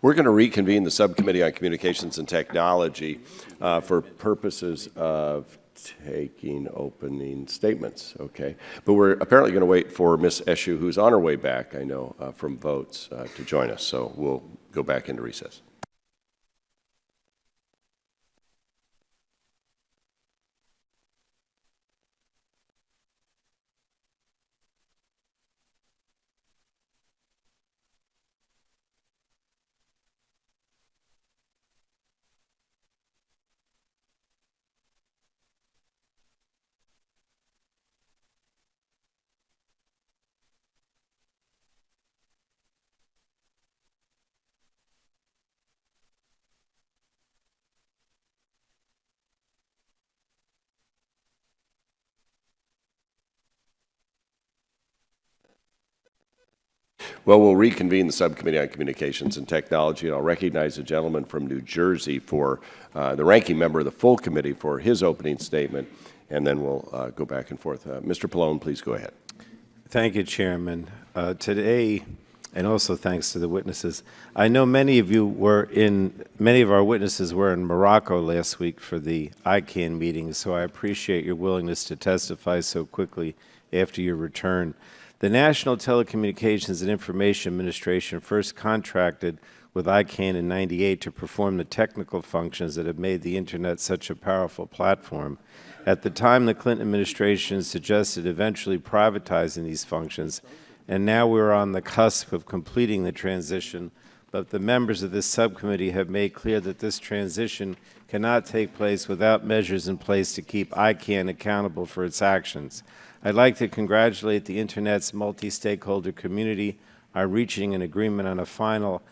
We're going to reconvene the Subcommittee on Communications and Technology for purposes of taking opening statements, okay? But we're apparently going to wait for Ms. Eshu, who's on her way back, I know, from votes, to join us. So we'll go back into recess. Well, we'll reconvene the Subcommittee on Communications and Technology, and I'll recognize the gentleman from New Jersey for the ranking member of the full committee for his opening statement, and then we'll go back and forth. Mr. Pallone, please go ahead. Thank you, Chairman. Today, and also thanks to the witnesses, I know many of our witnesses were in Morocco last week for the ICANN meeting, so I appreciate your willingness to testify so quickly after your return. The National Telecommunications and Information Administration first contracted with ICANN in '98 to perform the technical functions that have made the Internet such a powerful platform. At the time, the Clinton administration suggested eventually privatizing these functions, and now we're on the cusp of completing the transition, but the members of this subcommittee have made clear that this transition cannot take place without measures in place to keep ICANN accountable for its actions. I'd like to congratulate the Internet's multi-stakeholder community on reaching an agreement on a final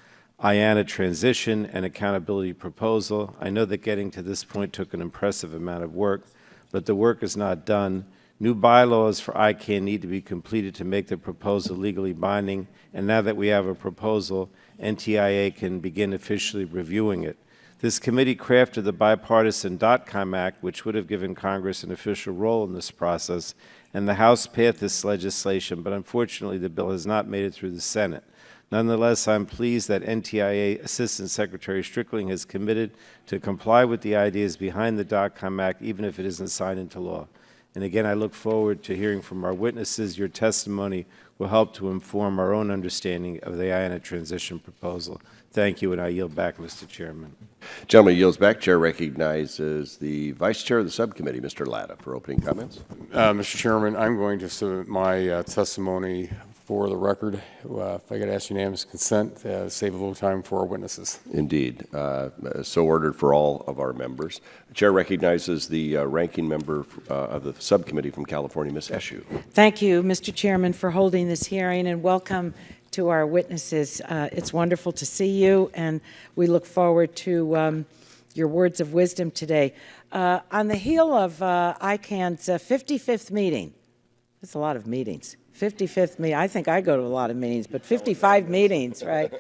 IANA transition and accountability proposal. I know that getting to this point took an impressive amount of work, but the work is not done. New bylaws for ICANN need to be completed to make the proposal legally binding, and now that we have a proposal, NTIA can begin officially reviewing it. This committee crafted the bipartisan .com Act, which would have given Congress an official role in this process, and the House passed this legislation, but unfortunately the bill has not made it through the Senate. Nonetheless, I'm pleased that NTIA Assistant Secretary Strickling has committed to comply with the ideas behind the .com Act, even if it isn't signed into law. And again, I look forward to hearing from our witnesses. Your testimony will help to inform our own understanding of the IANA transition proposal. Thank you, and I yield back, Mr. Chairman. Gentleman yields back. Chair recognizes the Vice Chair of the Subcommittee, Mr. Latta, for opening comments. Mr. Chairman, I'm going to submit my testimony for the record. If I could ask unanimous consent, save a little time for our witnesses. Indeed. So ordered for all of our members. The Chair recognizes the ranking member of the subcommittee from California, Ms. Eshu. Thank you, Mr. Chairman, for holding this hearing, and welcome to our witnesses. It's wonderful to see you, and we look forward to your words of wisdom today. On the heel of ICANN's 55th meeting, that's a lot of meetings, 55th meeting, I think I go to a lot of meetings, but 55 meetings, right,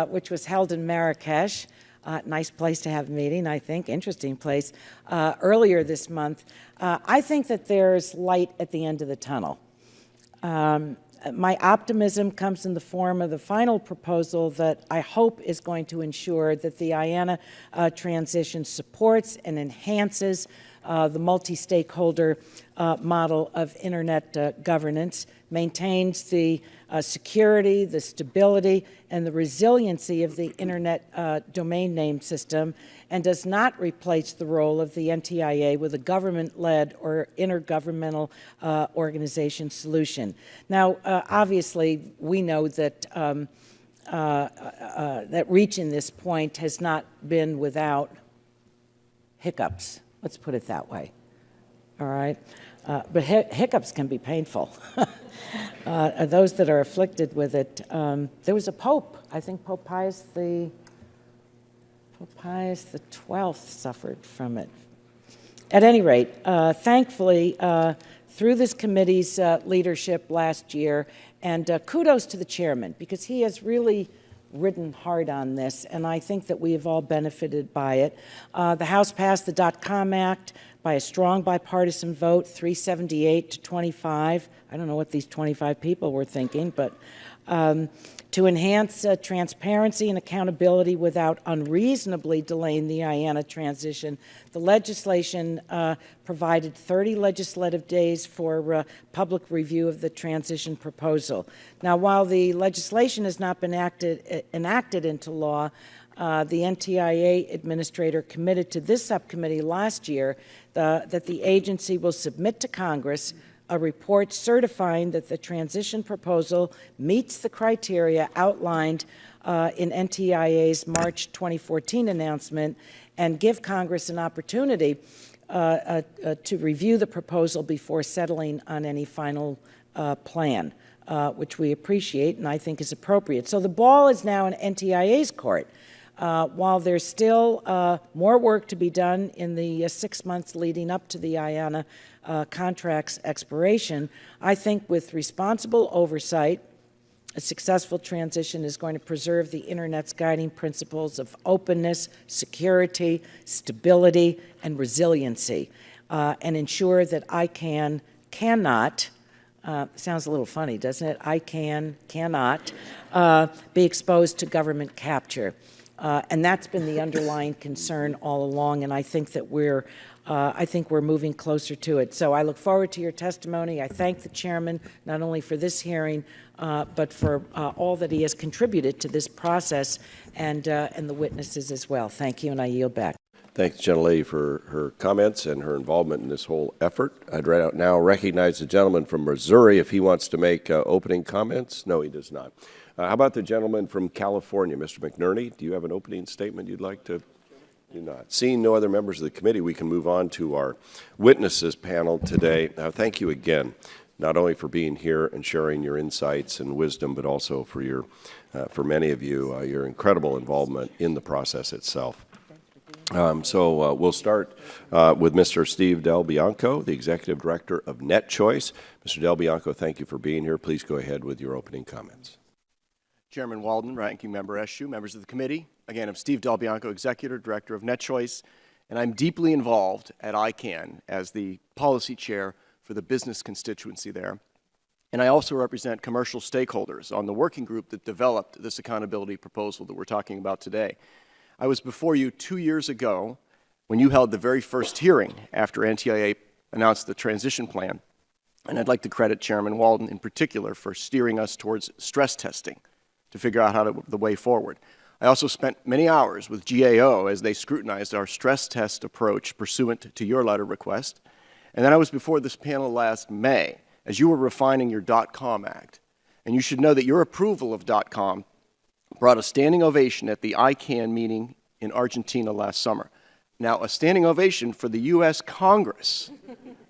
which was held in Marrakesh. Nice place to have a meeting, I think, interesting place. Earlier this month, I think that there's light at the end of the tunnel. My optimism comes in the form of the final proposal that I hope is going to ensure that the IANA transition supports and enhances the multi-stakeholder model of Internet governance, maintains the security, the stability, and the resiliency of the Internet domain name system, and does not replace the role of the NTIA with a government-led or intergovernmental organization solution. Now, obviously, we know that that reaching this point has not been without hiccups. Let's put it that way. All right? But hiccups can be painful. Those that are afflicted with it. There was a pope, I think Pope Pius the 12th suffered from it. At any rate, thankfully, through this committee's leadership last year, and kudos to the chairman, because he has really ridden hard on this, and I think that we have all benefited by it. The House passed the .com Act by a strong bipartisan vote, 378 to 25. I don't know what these 25 people were thinking, but To enhance transparency and accountability without unreasonably delaying the IANA transition, the legislation provided 30 legislative days for public review of the transition proposal. Now, while the legislation has not been enacted into law, the NTIA administrator committed to this subcommittee last year that the agency will submit to Congress a report certifying that the transition proposal meets the criteria outlined in NTIA's March 2014 announcement, and give Congress an opportunity to review the proposal before settling on any final plan, which we appreciate and I think is appropriate. So the ball is now in NTIA's court. While there's still more work to be done in the 6 months leading up to the IANA contract's expiration, I think with responsible oversight, a successful transition is going to preserve the Internet's guiding principles of openness, security, stability, and resiliency, and ensure that ICANN cannot, sounds a little funny, doesn't it? ICANN cannot be exposed to government capture. And that's been the underlying concern all along, and I think that we're moving closer to it. So I look forward to your testimony. I thank the chairman not only for this hearing, but for all that he has contributed to this process, and the witnesses as well. Thank you, and I yield back. Thank the gentlelady for her comments and her involvement in this whole effort. I'd now recognize the gentleman from Missouri if he wants to make opening comments. No, he does not. How about the gentleman from California, Mr. McNerney? Do you have an opening statement you'd like to? Do not. Seeing no other members of the committee, we can move on to our witnesses panel today. Thank you again, not only for being here and sharing your insights and wisdom, but also for your, for many of you, your incredible involvement in the process itself. We'll start with Mr. Steve Del Bianco, the Executive Director of NetChoice. Mr. Del Bianco, thank you for being here. Please go ahead with your opening comments. Chairman Walden, Ranking Member Eshoo, members of the committee. Again, I'm Steve Del Bianco, Executive Director of NetChoice, and I'm deeply involved at ICANN as the policy chair for the business constituency there. And I also represent commercial stakeholders on the working group that developed this accountability proposal that we're talking about today. I was before you 2 years ago when you held the very first hearing after NTIA announced the transition plan, and I'd like to credit Chairman Walden in particular for steering us towards stress testing to figure out the way forward. I also spent many hours with GAO as they scrutinized our stress test approach pursuant to your letter request. And then I was before this panel last May as you were refining your .com Act. And you should know that your approval of .com brought a standing ovation at the ICANN meeting in Argentina last summer. Now, a standing ovation for the U.S. Congress.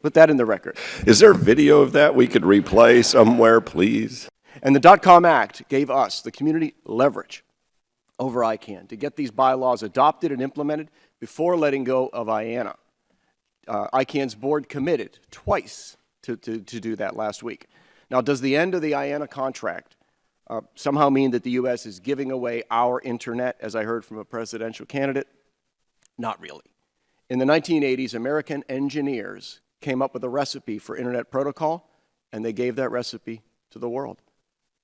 Put that in the record. Is there video of that we could replay somewhere, please? And the .com Act gave us, the community, leverage over ICANN to get these bylaws adopted and implemented before letting go of IANA. ICANN's board committed twice to do that last week. Now, does the end of the IANA contract somehow mean that the U.S. is giving away our Internet, as I heard from a presidential candidate? Not really. In the 1980s, American engineers came up with a recipe for Internet protocol, and they gave that recipe to the world.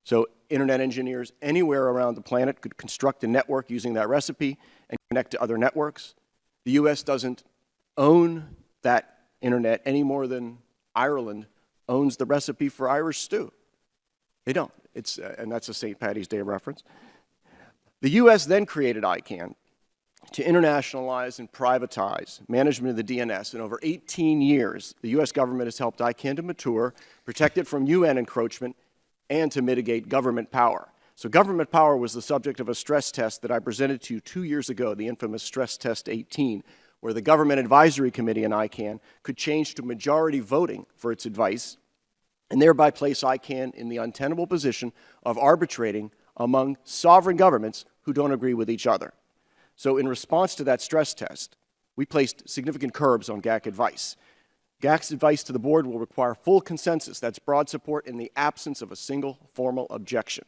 So Internet engineers anywhere around the planet could construct a network using that recipe and connect to other networks. The U.S. doesn't own that Internet any more than Ireland owns the recipe for Irish stew. They don't. And that's a St. Paddy's Day reference. The U.S. then created ICANN to internationalize and privatize management of the DNS. And over 18 years, the U.S. government has helped ICANN to mature, protect it from UN encroachment, and to mitigate government power. So government power was the subject of a stress test that I presented to you 2 years ago, the infamous Stress Test 18, where the Government Advisory Committee in ICANN could change to majority voting for its advice and thereby place ICANN in the untenable position of arbitrating among sovereign governments who don't agree with each other. So in response to that stress test, we placed significant curbs on GAC advice. GAC's advice to the board will require full consensus, that's broad support, in the absence of a single formal objection.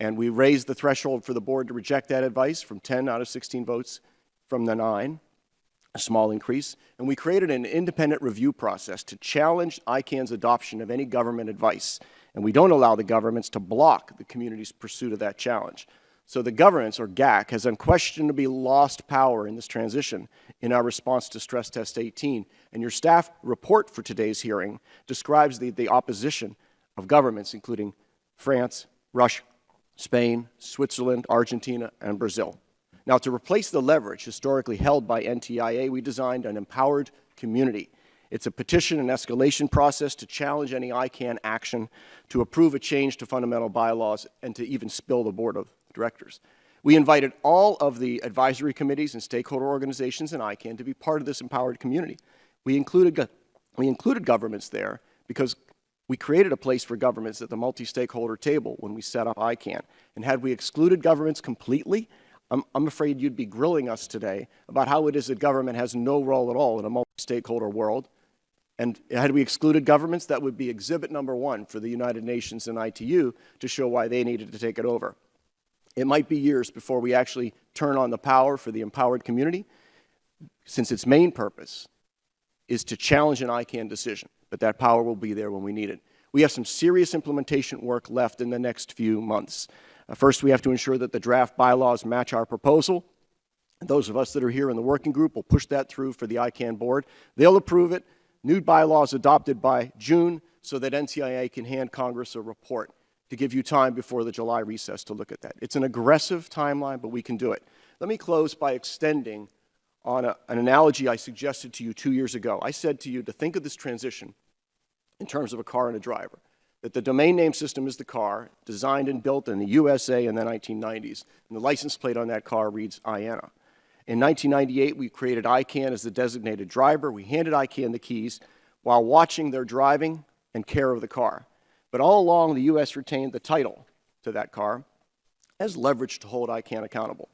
And we raised the threshold for the board to reject that advice from 10 out of 16 votes from the 9, a small increase. And we created an independent review process to challenge ICANN's adoption of any government advice. and we don't allow the governments to block the community's pursuit of that challenge. So the governance, or GAC, has unquestionably lost power in this transition in our response to Stress Test 18. And your staff report for today's hearing describes the opposition of governments, including France, Russia, Spain, Switzerland, Argentina, and Brazil. Now, to replace the leverage historically held by NTIA, we designed an empowered community. It's a petition and escalation process to challenge any ICANN action, to approve a change to fundamental bylaws, and to even spill the board of directors. We invited all of the advisory committees and stakeholder organizations in ICANN to be part of this empowered community. We included governments there because we created a place for governments at the multi-stakeholder table when we set up ICANN. And had we excluded governments completely, I'm afraid you'd be grilling us today about how it is that government has no role at all in a multi-stakeholder world. And had we excluded governments, that would be exhibit number 1 for the United Nations and ITU to show why they needed to take it over. It might be years before we actually turn on the power for the empowered community, since its main purpose is to challenge an ICANN decision, but that power will be there when we need it. We have some serious implementation work left in the next few months. First, we have to ensure that the draft bylaws match our proposal. And those of us that are here in the working group will push that through for the ICANN board. They'll approve it. New bylaws adopted by June so that NTIA can hand Congress a report to give you time before the July recess to look at that. It's an aggressive timeline, but we can do it. Let me close by extending on an analogy I suggested to you 2 years ago. I said to you to think of this transition in terms of a car and a driver, that the domain name system is the car, designed and built in the USA in the 1990s, and the license plate on that car reads IANA. In 1998, we created ICANN as the designated driver. We handed ICANN the keys while watching their driving and care of the car. But all along, the U.S. retained the title to that car as leverage to hold ICANN accountable.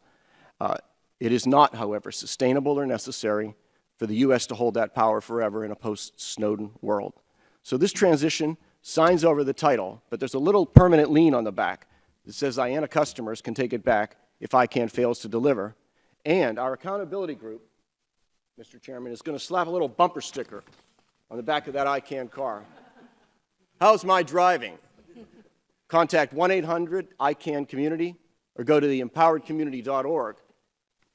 It is not, however, sustainable or necessary for the U.S. to hold that power forever in a post-Snowden world. So this transition signs over the title, but there's a little permanent lien on the back that says IANA customers can take it back if ICANN fails to deliver. And our accountability group, Mr. Chairman, is going to slap a little bumper sticker on the back of that ICANN car. How's my driving? Contact 1-800-ICANN Community or go to the empoweredcommunity.org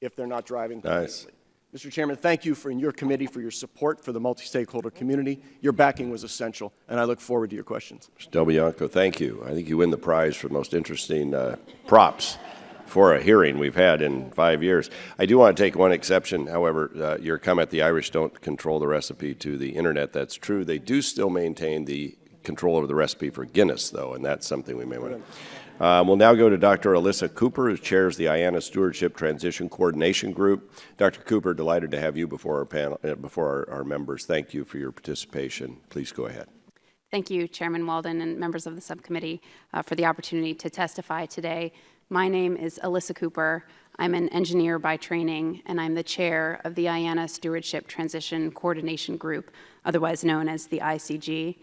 if they're not driving correctly. Nice. Mr. Chairman, thank you and your committee for your support for the multi-stakeholder community. Your backing was essential, and I look forward to your questions. Mr. Del Bianco, thank you. I think you win the prize for the most interesting props for a hearing we've had in 5 years. I do want to take one exception, however, your comment, the Irish don't control the recipe to the internet. That's true. They do still maintain the control over the recipe for Guinness, though, and that's something we may want to. We'll now go to Dr. Alyssa Cooper, who chairs the IANA Stewardship Transition Coordination Group. Dr. Cooper, delighted to have you before our panel, before our members. Thank you for your participation. Please go ahead. Thank you, Chairman Walden and members of the subcommittee for the opportunity to testify today. My name is Alyssa Cooper. I'm an engineer by training, and I'm the chair of the IANA Stewardship Transition Coordination Group, otherwise known as the ICG.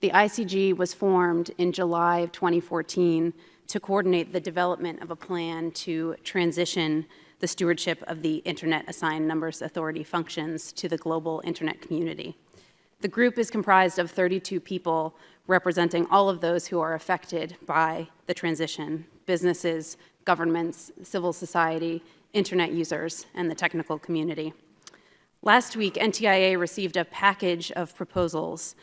The ICG was formed in July of 2014 to coordinate the development of a plan to transition the stewardship of the Internet Assigned Numbers Authority functions to the global Internet community. The group is comprised of 32 people representing all of those who are affected by the transition: businesses, governments, civil society, Internet users, and the technical community. Last week, NTIA received a package of proposals,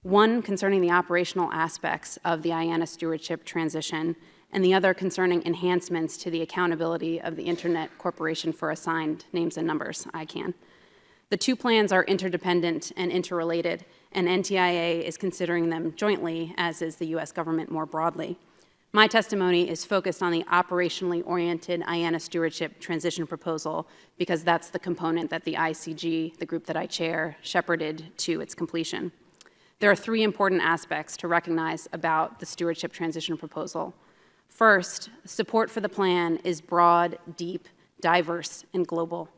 one concerning the operational aspects of the IANA stewardship transition, and the other concerning enhancements to the accountability of the Internet Corporation for Assigned Names and Numbers, ICANN. The two plans are interdependent and interrelated, and NTIA is considering them jointly, as is the U.S. government more broadly. My testimony is focused on the operationally oriented IANA stewardship transition proposal because that's the component that the ICG, the group that I chair, shepherded to its completion. There are three important aspects to recognize about the stewardship transition proposal. First, support for the plan is broad, deep, diverse, and global.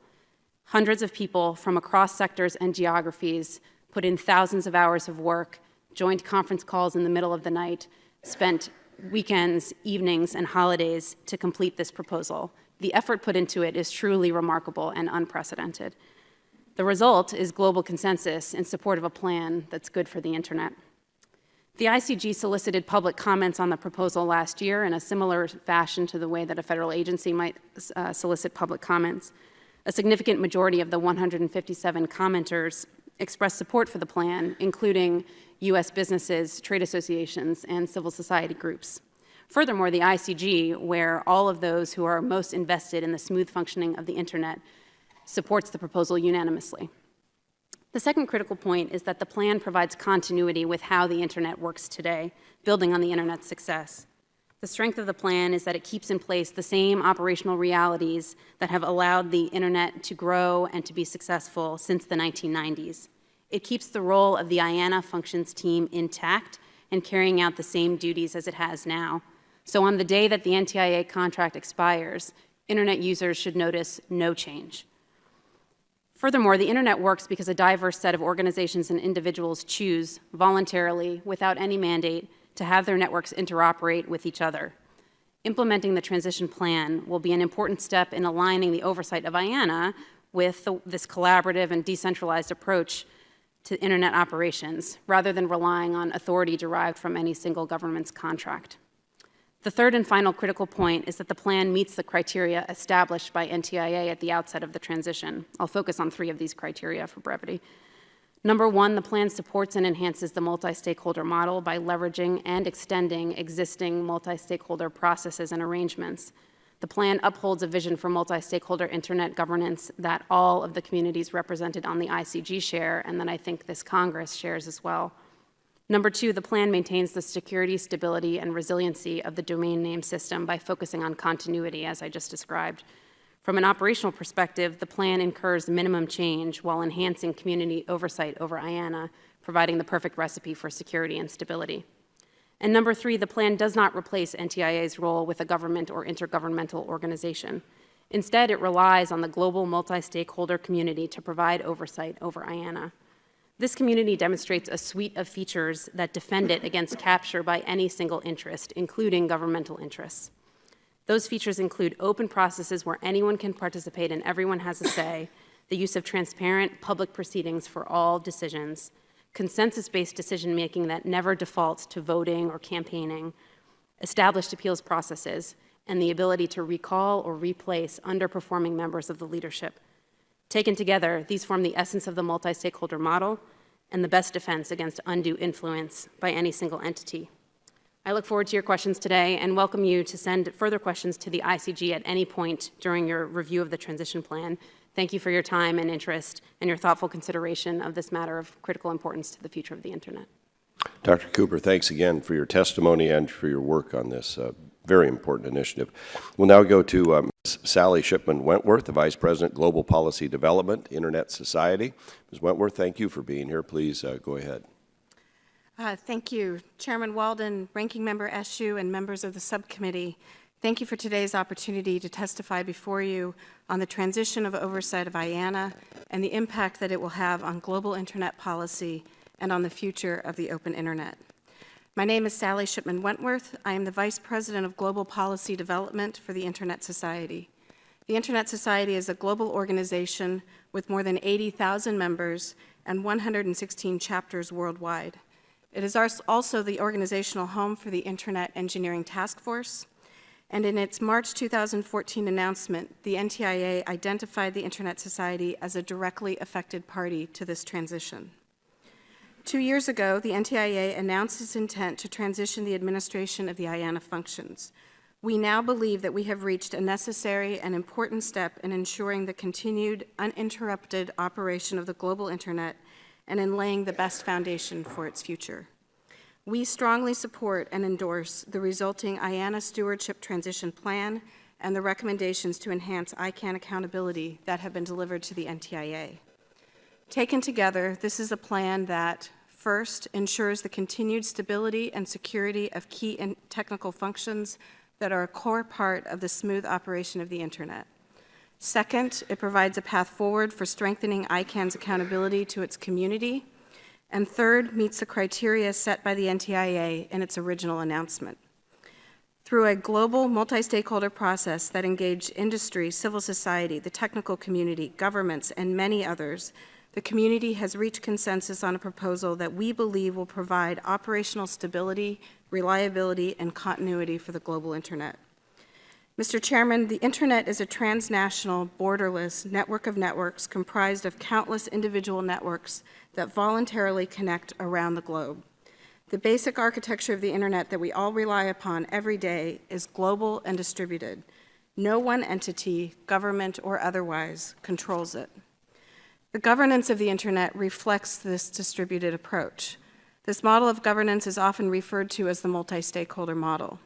Hundreds of people from across sectors and geographies put in thousands of hours of work, joined conference calls in the middle of the night, spent weekends, evenings, and holidays to complete this proposal. The effort put into it is truly remarkable and unprecedented. The result is global consensus in support of a plan that's good for the Internet. The ICG solicited public comments on the proposal last year in a similar fashion to the way that a federal agency might solicit public comments. A significant majority of the 157 commenters expressed support for the plan, including U.S. businesses, trade associations, and civil society groups. Furthermore, the ICG, where all of those who are most invested in the smooth functioning of the Internet, supports the proposal unanimously. The second critical point is that the plan provides continuity with how the Internet works today, building on the Internet's success. The strength of the plan is that it keeps in place the same operational realities that have allowed the Internet to grow and to be successful since the 1990s. It keeps the role of the IANA functions team intact and carrying out the same duties as it has now. So on the day that the NTIA contract expires, Internet users should notice no change. Furthermore, the Internet works because a diverse set of organizations and individuals choose voluntarily, without any mandate, to have their networks interoperate with each other. Implementing the transition plan will be an important step in aligning the oversight of IANA with this collaborative and decentralized approach to Internet operations, rather than relying on authority derived from any single government's contract. The third and final critical point is that the plan meets the criteria established by NTIA at the outset of the transition. I'll focus on 3 of these criteria for brevity. Number 1, the plan supports and enhances the multi-stakeholder model by leveraging and extending existing multi-stakeholder processes and arrangements. The plan upholds a vision for multi-stakeholder Internet governance that all of the communities represented on the ICG share, and that I think this Congress shares as well. Number 2, the plan maintains the security, stability, and resiliency of the domain name system by focusing on continuity, as I just described. From an operational perspective, the plan incurs minimum change while enhancing community oversight over IANA, providing the perfect recipe for security and stability. And number 3, the plan does not replace NTIA's role with a government or intergovernmental organization. Instead, it relies on the global multi-stakeholder community to provide oversight over IANA. This community demonstrates a suite of features that defend it against capture by any single interest, including governmental interests. Those features include open processes where anyone can participate and everyone has a say, the use of transparent public proceedings for all decisions, consensus-based decision-making that never defaults to voting or campaigning, established appeals processes, and the ability to recall or replace underperforming members of the leadership. Taken together, these form the essence of the multi-stakeholder model and the best defense against undue influence by any single entity. I look forward to your questions today and welcome you to send further questions to the ICG at any point during your review of the transition plan. Thank you for your time and interest and your thoughtful consideration of this matter of critical importance to the future of the Internet. Dr. Cooper, thanks again for your testimony and for your work on this very important initiative. We'll now go to Ms. Sally Shipman Wentworth, the Vice President, Global Policy Development, Internet Society. Ms. Wentworth, thank you for being here. Please go ahead. Thank you, Chairman Walden, Ranking Member Eshoo, and members of the subcommittee. Thank you for today's opportunity to testify before you on the transition of oversight of IANA and the impact that it will have on global Internet policy and on the future of the open Internet. My name is Sally Shipman Wentworth. I am the Vice President of Global Policy Development for the Internet Society. The Internet Society is a global organization with more than 80,000 members and 116 chapters worldwide. It is also the organizational home for the Internet Engineering Task Force, and in its March 2014 announcement, the NTIA identified the Internet Society as a directly affected party to this transition. 2 years ago, the NTIA announced its intent to transition the administration of the IANA functions. We now believe that we have reached a necessary and important step in ensuring the continued, uninterrupted operation of the global Internet and in laying the best foundation for its future. We strongly support and endorse the resulting IANA Stewardship Transition Plan and the recommendations to enhance ICANN accountability that have been delivered to the NTIA. Taken together, this is a plan that, first, ensures the continued stability and security of key technical functions that are a core part of the smooth operation of the Internet. Second, it provides a path forward for strengthening ICANN's accountability to its community. And third, meets the criteria set by the NTIA in its original announcement. Through a global multi-stakeholder process that engaged industry, civil society, the technical community, governments, and many others, the community has reached consensus on a proposal that we believe will provide operational stability, reliability, and continuity for the global Internet. Mr. Chairman, the Internet is a transnational, borderless network of networks comprised of countless individual networks that voluntarily connect around the globe. The basic architecture of the Internet that we all rely upon every day is global and distributed. No one entity, government or otherwise, controls it. The governance of the Internet reflects this distributed approach. This model of governance is often referred to as the multi-stakeholder model.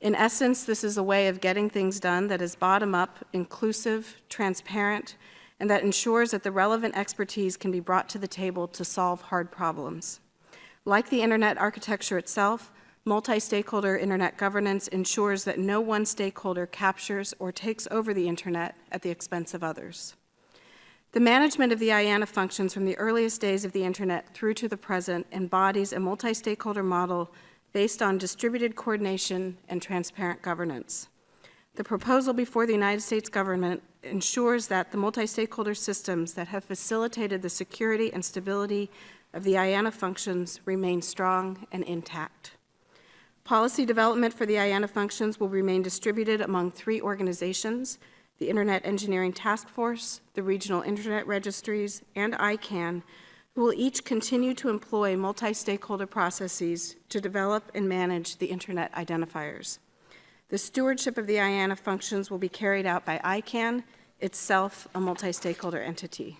In essence, this is a way of getting things done that is bottom-up, inclusive, transparent, and that ensures that the relevant expertise can be brought to the table to solve hard problems. Like the Internet architecture itself, multi-stakeholder Internet governance ensures that no one stakeholder captures or takes over the Internet at the expense of others. The management of the IANA functions from the earliest days of the Internet through to the present embodies a multi-stakeholder model based on distributed coordination and transparent governance. The proposal before the United States government ensures that the multi-stakeholder systems that have facilitated the security and stability of the IANA functions remain strong and intact. Policy development for the IANA functions will remain distributed among 3 organizations: the Internet Engineering Task Force, the Regional Internet Registries, and ICANN, who will each continue to employ multi-stakeholder processes to develop and manage the Internet identifiers. The stewardship of the IANA functions will be carried out by ICANN, itself a multi-stakeholder entity.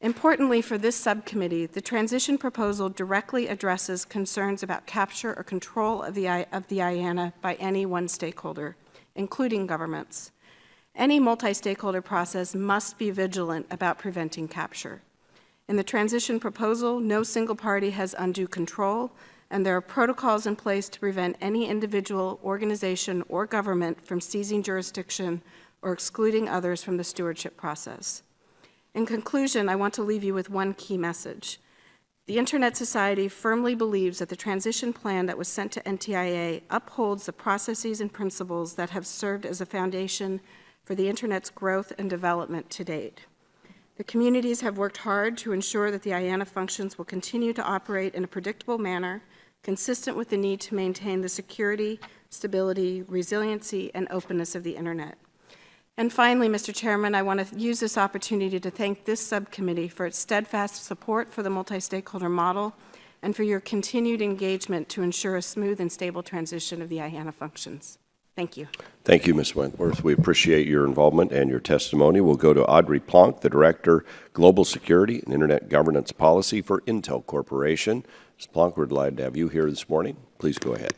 Importantly for this subcommittee, the transition proposal directly addresses concerns about capture or control of the IANA by any one stakeholder, including governments. Any multi-stakeholder process must be vigilant about preventing capture. In the transition proposal, no single party has undue control, and there are protocols in place to prevent any individual, organization, or government from seizing jurisdiction or excluding others from the stewardship process. In conclusion, I want to leave you with one key message. The Internet Society firmly believes that the transition plan that was sent to NTIA upholds the processes and principles that have served as a foundation for the Internet's growth and development to date. The communities have worked hard to ensure that the IANA functions will continue to operate in a predictable manner, consistent with the need to maintain the security, stability, resiliency, and openness of the Internet. And finally, Mr. Chairman, I want to use this opportunity to thank this subcommittee for its steadfast support for the multi-stakeholder model and for your continued engagement to ensure a smooth and stable transition of the IANA functions. Thank you. Thank you, Ms. Wentworth. We appreciate your involvement and your testimony. We'll go to Audrey Plonk, the Director, Global Security and Internet Governance Policy for Intel Corporation. Ms. Plonk, we're delighted to have you here this morning. Please go ahead.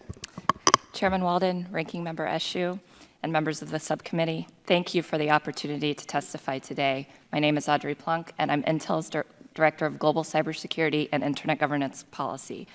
Chairman Walden, Ranking Member Eshoo, and members of the subcommittee, thank you for the opportunity to testify today. My name is Audrey Plonk, and I'm Intel's Director of Global Cybersecurity and Internet Governance Policy.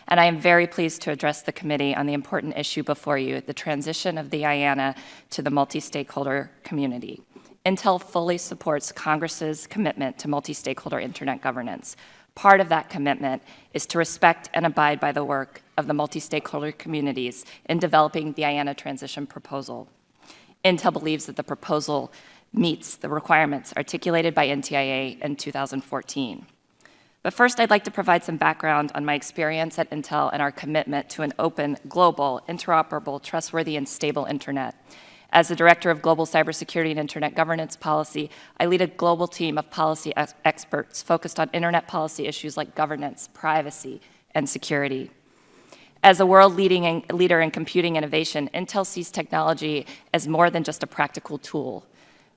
And I am very pleased to address the committee on the important issue before you, the transition of the IANA to the multi-stakeholder community. Intel fully supports Congress's commitment to multi-stakeholder Internet governance. Part of that commitment is to respect and abide by the work of the multi-stakeholder communities in developing the IANA transition proposal. Intel believes that the proposal meets the requirements articulated by NTIA in 2014. But first, I'd like to provide some background on my experience at Intel and our commitment to an open, global, interoperable, trustworthy, and stable Internet. As the Director of Global Cybersecurity and Internet Governance Policy, I lead a global team of policy experts focused on Internet policy issues like governance, privacy, and security. As a world leader in computing innovation, Intel sees technology as more than just a practical tool.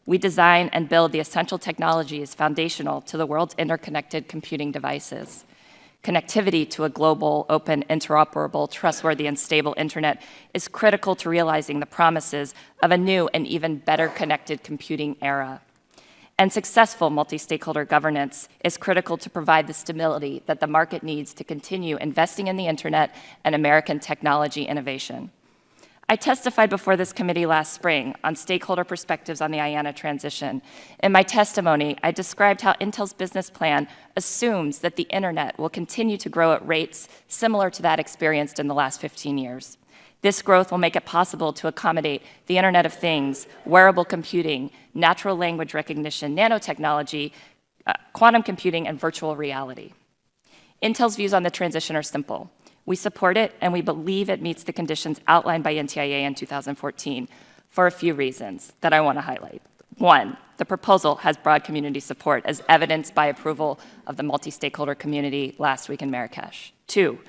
We design and build the essential technologies foundational to the world's interconnected computing devices. Connectivity to a global, open, interoperable, trustworthy, and stable Internet is critical to realizing the promises of a new and even better connected computing era. And successful multi-stakeholder governance is critical to provide the stability that the market needs to continue investing in the Internet and American technology innovation. I testified before this committee last spring on stakeholder perspectives on the IANA transition. In my testimony, I described how Intel's business plan assumes that the Internet will continue to grow at rates similar to that experienced in the last 15 years. This growth will make it possible to accommodate the Internet of Things, wearable computing, natural language recognition, nanotechnology, quantum computing, and virtual reality. Intel's views on the transition are simple. We support it, and we believe it meets the conditions outlined by NTIA in 2014 for a few reasons that I want to highlight. One, the proposal has broad community support, as evidenced by approval of the multi-stakeholder community last week in Marrakesh. Two,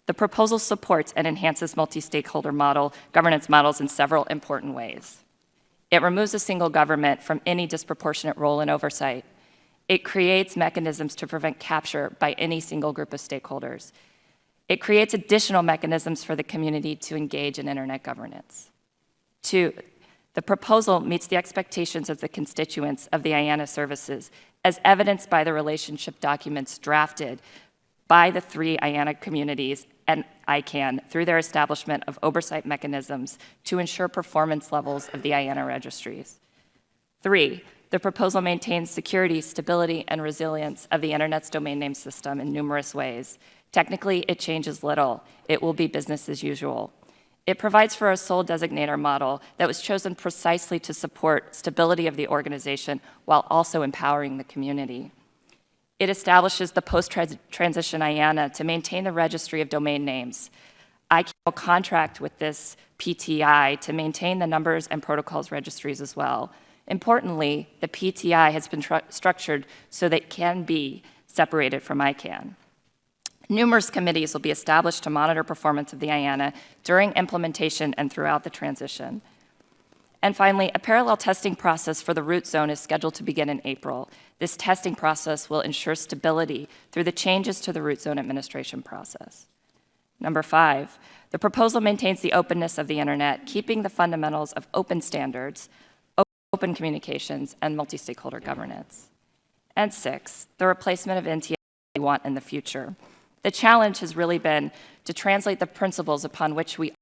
the proposal supports and enhances multi-stakeholder governance models in several important ways. It removes a single government from any disproportionate role in oversight. It creates mechanisms to prevent capture by any single group of stakeholders. It creates additional mechanisms for the community to engage in internet governance. Two, the proposal meets the expectations of the constituents of the IANA services, as evidenced by the relationship documents drafted by the 3 IANA communities and ICANN through their establishment of oversight mechanisms to ensure performance levels of the IANA registries. 3, the proposal maintains security, stability, and resilience of the Internet's domain name system in numerous ways. Technically, it changes little. It will be business as usual. It provides for a sole designator model that was chosen precisely to support stability of the organization while also empowering the community. It establishes the post-transition IANA to maintain the registry of domain names. ICANN will contract with this PTI to maintain the numbers and protocols registries as well. Importantly, the PTI has been structured so that it can be separated from ICANN. Numerous committees will be established to monitor performance of the IANA during implementation and throughout the transition. And finally, a parallel testing process for the root zone is scheduled to begin in April. This testing process will ensure stability through the changes to the root zone administration process. Number 5, the proposal maintains the openness of the Internet, keeping the fundamentals of open standards, open communications, and multi-stakeholder governance. And 6, the replacement of NTIA we want in the future. The challenge has really been to translate the principles upon which we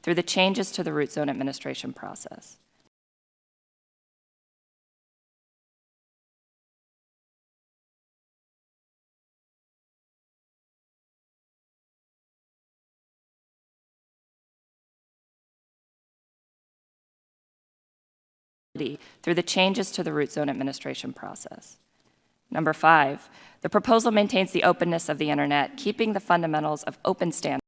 through the changes to the root zone administration process. Through the changes to the root zone administration process. Number 5, the proposal maintains the openness of the Internet, keeping the fundamentals of open standards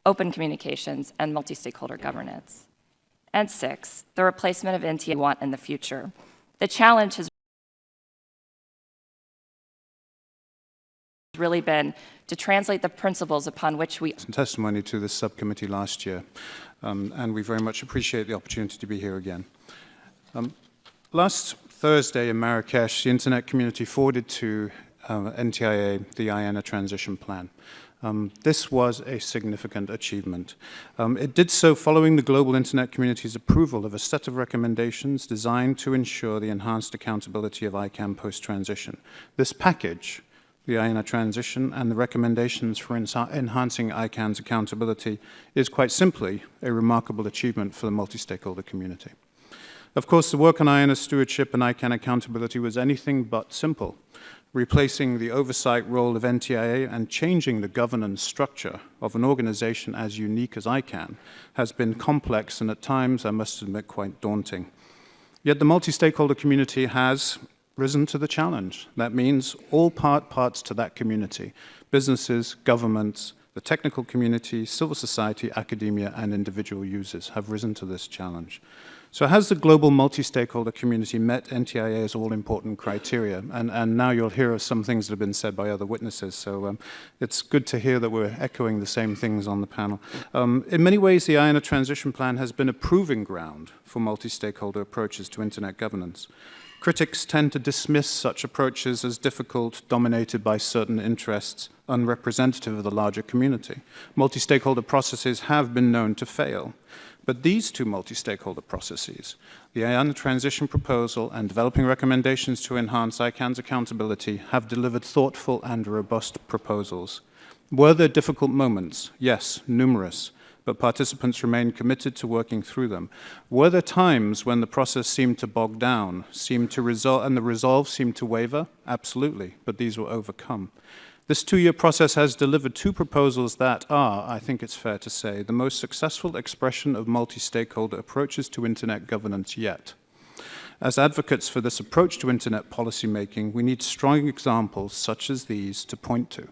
open communications, and multi-stakeholder governance. And 6, the replacement of NTIA we want in the future. The challenge has really been to translate the principles upon which we testimony to this subcommittee last year, and we very much appreciate the opportunity to be here again. Last Thursday in Marrakesh, the Internet community forwarded to NTIA the IANA transition plan. This was a significant achievement. It did so following the global Internet community's approval of a set of recommendations designed to ensure the enhanced accountability of ICANN post-transition. This package, the IANA transition and the recommendations for enhancing ICANN's accountability, is quite simply a remarkable achievement for the multi-stakeholder community. Of course, the work on IANA stewardship and ICANN accountability was anything but simple. Replacing the oversight role of NTIA and changing the governance structure of an organization as unique as ICANN has been complex and at times, I must admit, quite daunting. Yet the multi-stakeholder community has risen to the challenge. That means all parts to that community, businesses, governments, the technical community, civil society, academia, and individual users have risen to this challenge. So has the global multi-stakeholder community met NTIA's all-important criteria? And now you'll hear of some things that have been said by other witnesses, so it's good to hear that we're echoing the same things on the panel. In many ways, the IANA transition plan has been a proving ground for multi-stakeholder approaches to Internet governance. Critics tend to dismiss such approaches as difficult, dominated by certain interests, unrepresentative of the larger community. Multi-stakeholder processes have been known to fail. But these two multi-stakeholder processes, the IANA transition proposal and developing recommendations to enhance ICANN's accountability, have delivered thoughtful and robust proposals. Were there difficult moments? Yes, numerous, but participants remained committed to working through them. Were there times when the process seemed to bog down, seemed to resolve, and the resolve seemed to waver? Absolutely, but these were overcome. This two-year process has delivered two proposals that are, I think it's fair to say, the most successful expression of multi-stakeholder approaches to Internet governance yet. As advocates for this approach to Internet policymaking, we need strong examples such as these to point to.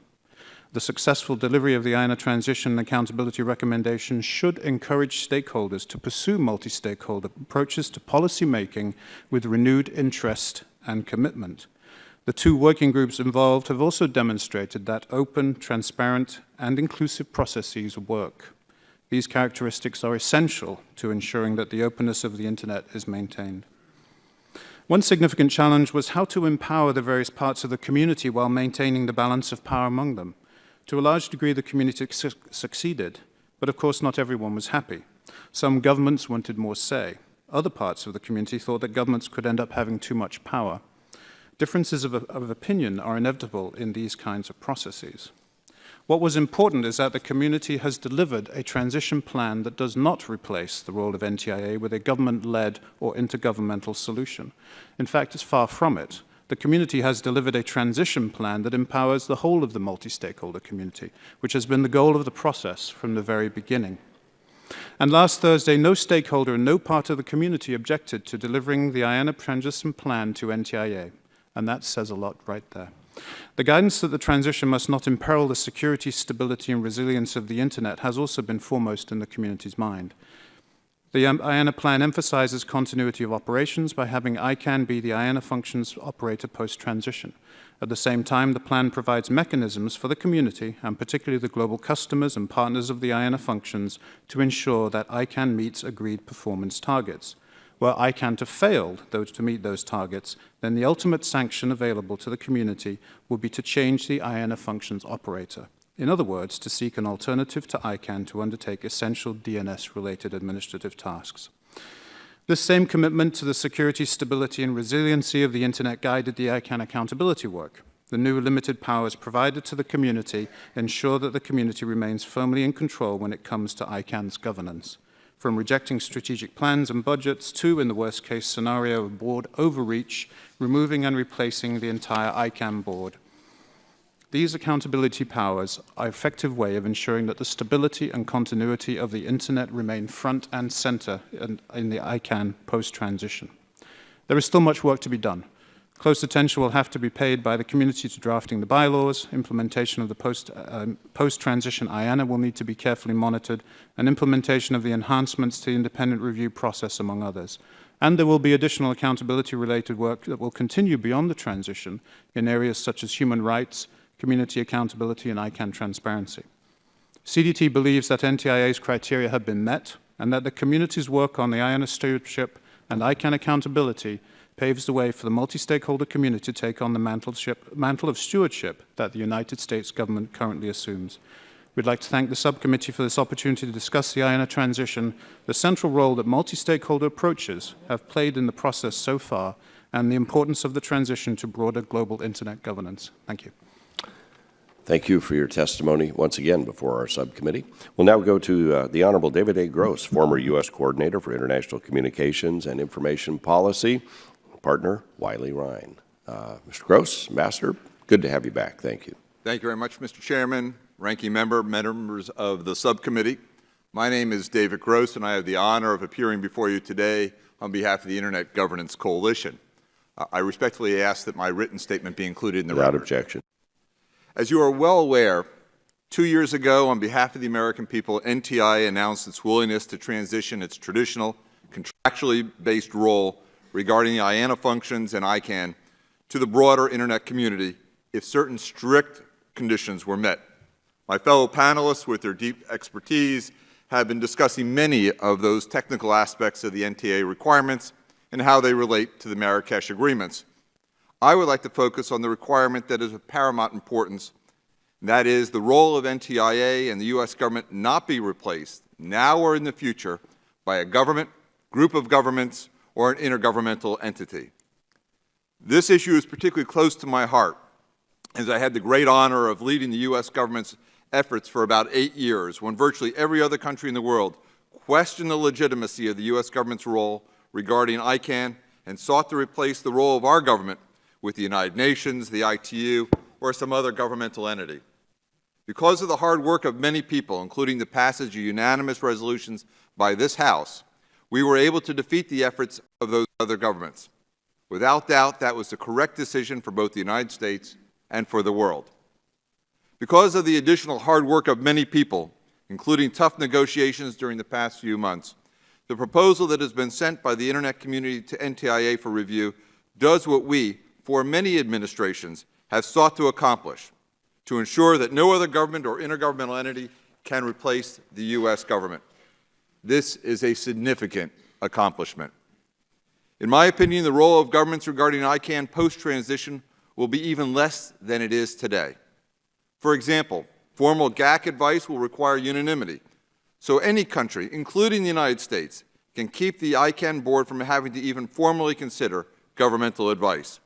The successful delivery of the IANA transition and accountability recommendations should encourage stakeholders to pursue multi-stakeholder approaches to policymaking with renewed interest and commitment. The two working groups involved have also demonstrated that open, transparent, and inclusive processes work. These characteristics are essential to ensuring that the openness of the Internet is maintained. One significant challenge was how to empower the various parts of the community while maintaining the balance of power among them. To a large degree, the community succeeded, but of course not everyone was happy. Some governments wanted more say. Other parts of the community thought that governments could end up having too much power. Differences of opinion are inevitable in these kinds of processes. What was important is that the community has delivered a transition plan that does not replace the role of NTIA with a government-led or intergovernmental solution. In fact, it's far from it. The community has delivered a transition plan that empowers the whole of the multi-stakeholder community, which has been the goal of the process from the very beginning. And last Thursday, no stakeholder and no part of the community objected to delivering the IANA transition plan to NTIA, and that says a lot right there. The guidance that the transition must not imperil the security, stability, and resilience of the Internet has also been foremost in the community's mind. The IANA plan emphasizes continuity of operations by having ICANN be the IANA functions operator post-transition. At the same time, the plan provides mechanisms for the community, and particularly the global customers and partners of the IANA functions, to ensure that ICANN meets agreed performance targets. Were ICANN to fail to meet those targets, then the ultimate sanction available to the community would be to change the IANA functions operator. In other words, to seek an alternative to ICANN to undertake essential DNS-related administrative tasks. This same commitment to the security, stability, and resiliency of the Internet guided the ICANN accountability work. The new limited powers provided to the community ensure that the community remains firmly in control when it comes to ICANN's governance. From rejecting strategic plans and budgets to, in the worst-case scenario, of board overreach, removing and replacing the entire ICANN board. These accountability powers are an effective way of ensuring that the stability and continuity of the Internet remain front and center in the ICANN post-transition. There is still much work to be done. Close attention will have to be paid by the community to drafting the bylaws. Implementation of the post-transition IANA will need to be carefully monitored, and implementation of the enhancements to the independent review process, among others. And there will be additional accountability-related work that will continue beyond the transition in areas such as human rights, community accountability, and ICANN transparency. CDT believes that NTIA's criteria have been met and that the community's work on the IANA stewardship and ICANN accountability paves the way for the multi-stakeholder community to take on the mantle of stewardship that the United States government currently assumes. We'd like to thank the subcommittee for this opportunity to discuss the IANA transition, the central role that multi-stakeholder approaches have played in the process so far, and the importance of the transition to broader global Internet governance. Thank you. Thank you for your testimony once again before our subcommittee. We'll now go to the Honorable David A. Gross, former U.S. Coordinator for International Communications and Information Policy, partner Wiley Ryan. Mr. Gross, Ambassador, good to have you back. Thank you. Thank you very much, Mr. Chairman, Ranking Member, members of the subcommittee. My name is David Gross, and I have the honor of appearing before you today on behalf of the Internet Governance Coalition. I respectfully ask that my written statement be included in the record. Without objection. As you are well aware, 2 years ago, on behalf of the American people, NTIA announced its willingness to transition its traditional, contractually based role regarding the IANA functions and ICANN to the broader Internet community if certain strict conditions were met. My fellow panelists, with their deep expertise, have been discussing many of those technical aspects of the NTIA requirements, and how they relate to the Marrakesh agreements. I would like to focus on the requirement that is of paramount importance, and that is the role of NTIA and the U.S. government not be replaced, now or in the future, by a government, group of governments, or an intergovernmental entity. This issue is particularly close to my heart, as I had the great honor of leading the U.S. government's efforts for about 8 years, when virtually every other country in the world questioned the legitimacy of the U.S. government's role regarding ICANN and sought to replace the role of our government with the United Nations, the ITU, or some other governmental entity. Because of the hard work of many people, including the passage of unanimous resolutions by this House, we were able to defeat the efforts of those other governments. Without doubt, that was the correct decision for both the United States and for the world. Because of the additional hard work of many people, including tough negotiations during the past few months, the proposal that has been sent by the Internet community to NTIA for review does what we, for many administrations, have sought to accomplish, to ensure that no other government or intergovernmental entity can replace the U.S. government. This is a significant accomplishment. In my opinion, the role of governments regarding ICANN post-transition will be even less than it is today. For example, formal GAC advice will require unanimity, so any country, including the United States, can keep the ICANN board from having to even formally consider governmental advice.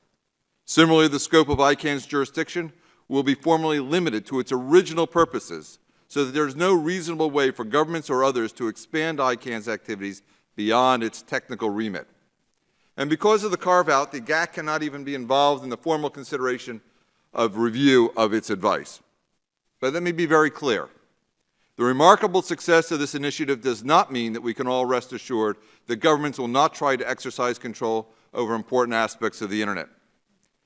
Similarly, the scope of ICANN's jurisdiction will be formally limited to its original purposes, so that there is no reasonable way for governments or others to expand ICANN's activities beyond its technical remit. And because of the carve-out, the GAC cannot even be involved in the formal consideration of review of its advice. But let me be very clear. The remarkable success of this initiative does not mean that we can all rest assured that governments will not try to exercise control over important aspects of the Internet.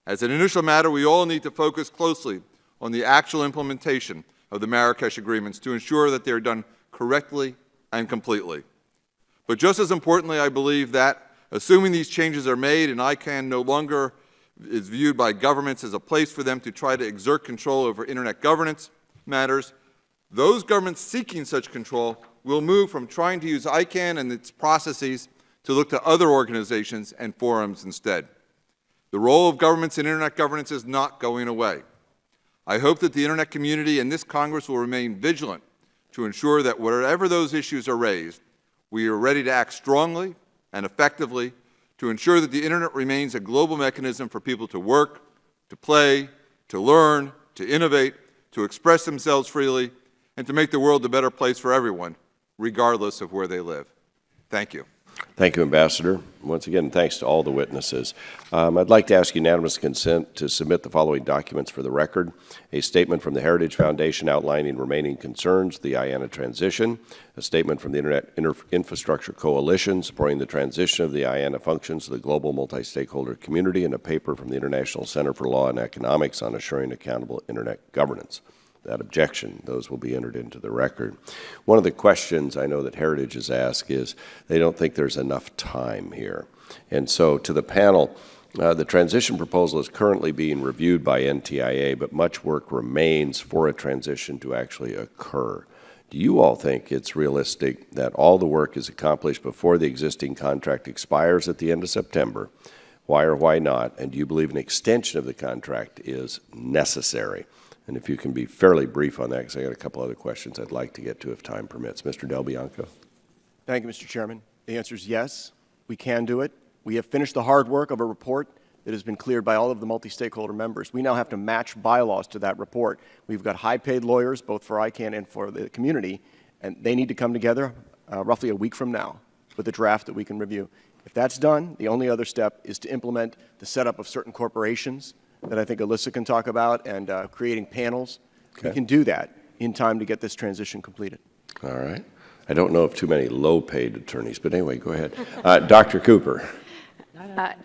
As an initial matter, we all need to focus closely on the actual implementation of the Marrakesh agreements to ensure that they are done correctly and completely. But just as importantly, I believe that, assuming these changes are made and ICANN no longer is viewed by governments as a place for them to try to exert control over Internet governance matters, those governments seeking such control will move from trying to use ICANN and its processes to look to other organizations and forums instead. The role of governments in Internet governance is not going away. I hope that the Internet community and this Congress will remain vigilant to ensure that wherever those issues are raised, we are ready to act strongly and effectively to ensure that the Internet remains a global mechanism for people to work, to play, to learn, to innovate, to express themselves freely, and to make the world a better place for everyone, regardless of where they live. Thank you. Thank you, Ambassador. Once again, thanks to all the witnesses. I'd like to ask unanimous consent to submit the following documents for the record: a statement from the Heritage Foundation outlining remaining concerns, the IANA transition, a statement from the Internet Infrastructure Coalition supporting the transition of the IANA functions to the global multi-stakeholder community, and a paper from the International Center for Law and Economics on assuring accountable Internet governance. That objection, those will be entered into the record. One of the questions I know that Heritage has asked is they don't think there's enough time here. And so to the panel, the transition proposal is currently being reviewed by NTIA, but much work remains for a transition to actually occur. Do you all think it's realistic that all the work is accomplished before the existing contract expires at the end of September? Why or why not? And do you believe an extension of the contract is necessary? And if you can be fairly brief on that, because I got a couple other questions I'd like to get to if time permits. Mr. Del Bianco. Thank you, Mr. Chairman. The answer is yes, we can do it. We have finished the hard work of a report that has been cleared by all of the multi-stakeholder members. We now have to match bylaws to that report. We've got high-paid lawyers, both for ICANN and for the community, and they need to come together roughly a week from now with a draft that we can review. If that's done, the only other step is to implement the setup of certain corporations that I think Alyssa can talk about, and creating panels. Okay. We can do that in time to get this transition completed. All right. I don't know of too many low-paid attorneys, but anyway, go ahead. Dr. Cooper.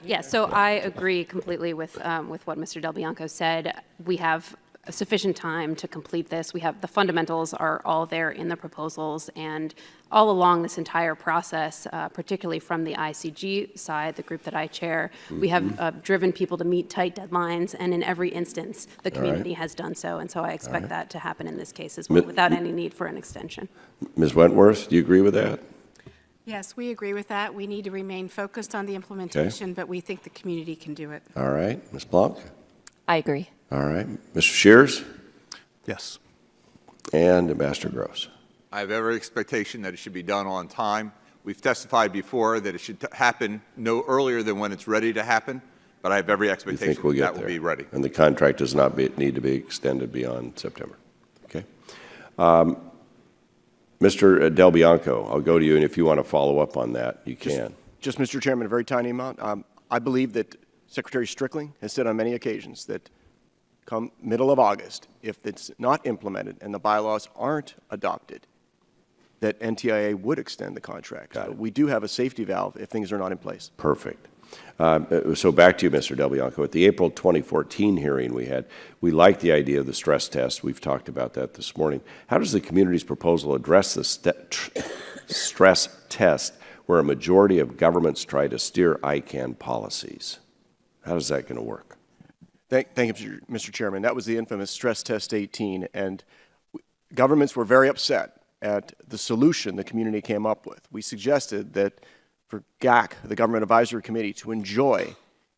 Yeah, so I agree completely with what Mr. Del Bianco said. We have sufficient time to complete this. We have the fundamentals are all there in the proposals, and all along this entire process, particularly from the ICG side, the group that I chair, we have driven people to meet tight deadlines, and in every instance, the community has done so, and so I expect that to happen in this case as well, without any need for an extension. Ms. Wentworth, do you agree with that? Yes, we agree with that. We need to remain focused on the implementation, but we think the community can do it. All right, Ms. Blanc? I agree. All right, Mr. Shears? Yes. And Ambassador Gross. I have every expectation that it should be done on time. We've testified before that it should happen no earlier than when it's ready to happen, but I have every You expectation think we'll get that there? will be ready. And the contract does not need to be extended beyond September. Okay. Mr. Del Bianco, I'll go to you, and if you want to follow up on that, you can. Just, Mr. Chairman, a very tiny amount. I believe that Secretary Strickling has said on many occasions that come middle of August, if it's not implemented and the bylaws aren't adopted, that NTIA would extend the contract. So we do have a safety valve if things are not in place. Perfect. So back to you, Mr. Del Bianco. At the April 2014 hearing we liked the idea of the stress test. We've talked about that this morning. How does the community's proposal address the stress test where a majority of governments try to steer ICANN policies? How is that going to work? Thank you, Mr. Chairman. That was the infamous stress test 18, and governments were very upset at the solution the community came up with. We suggested that for GAC, the Government Advisory Committee, to enjoy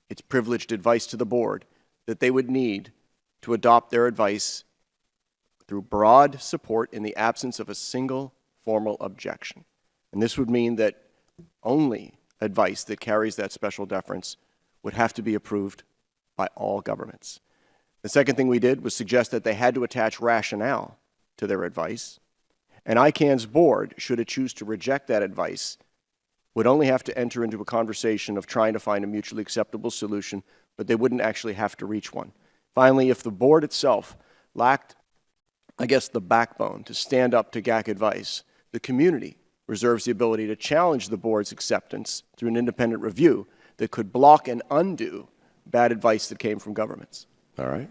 its privileged advice to the board, that they would need to adopt their advice through broad support in the absence of a single formal objection. And this would mean that only advice that carries that special deference would have to be approved by all governments. The second thing we did was suggest that they had to attach rationale to their advice, and ICANN's board, should it choose to reject that advice, would only have to enter into a conversation of trying to find a mutually acceptable solution, but they wouldn't actually have to reach one. Finally, if the board itself lacked, I guess, the backbone to stand up to GAC advice, the community reserves the ability to challenge the board's acceptance through an independent review that could block and undo bad advice that came from governments. All right.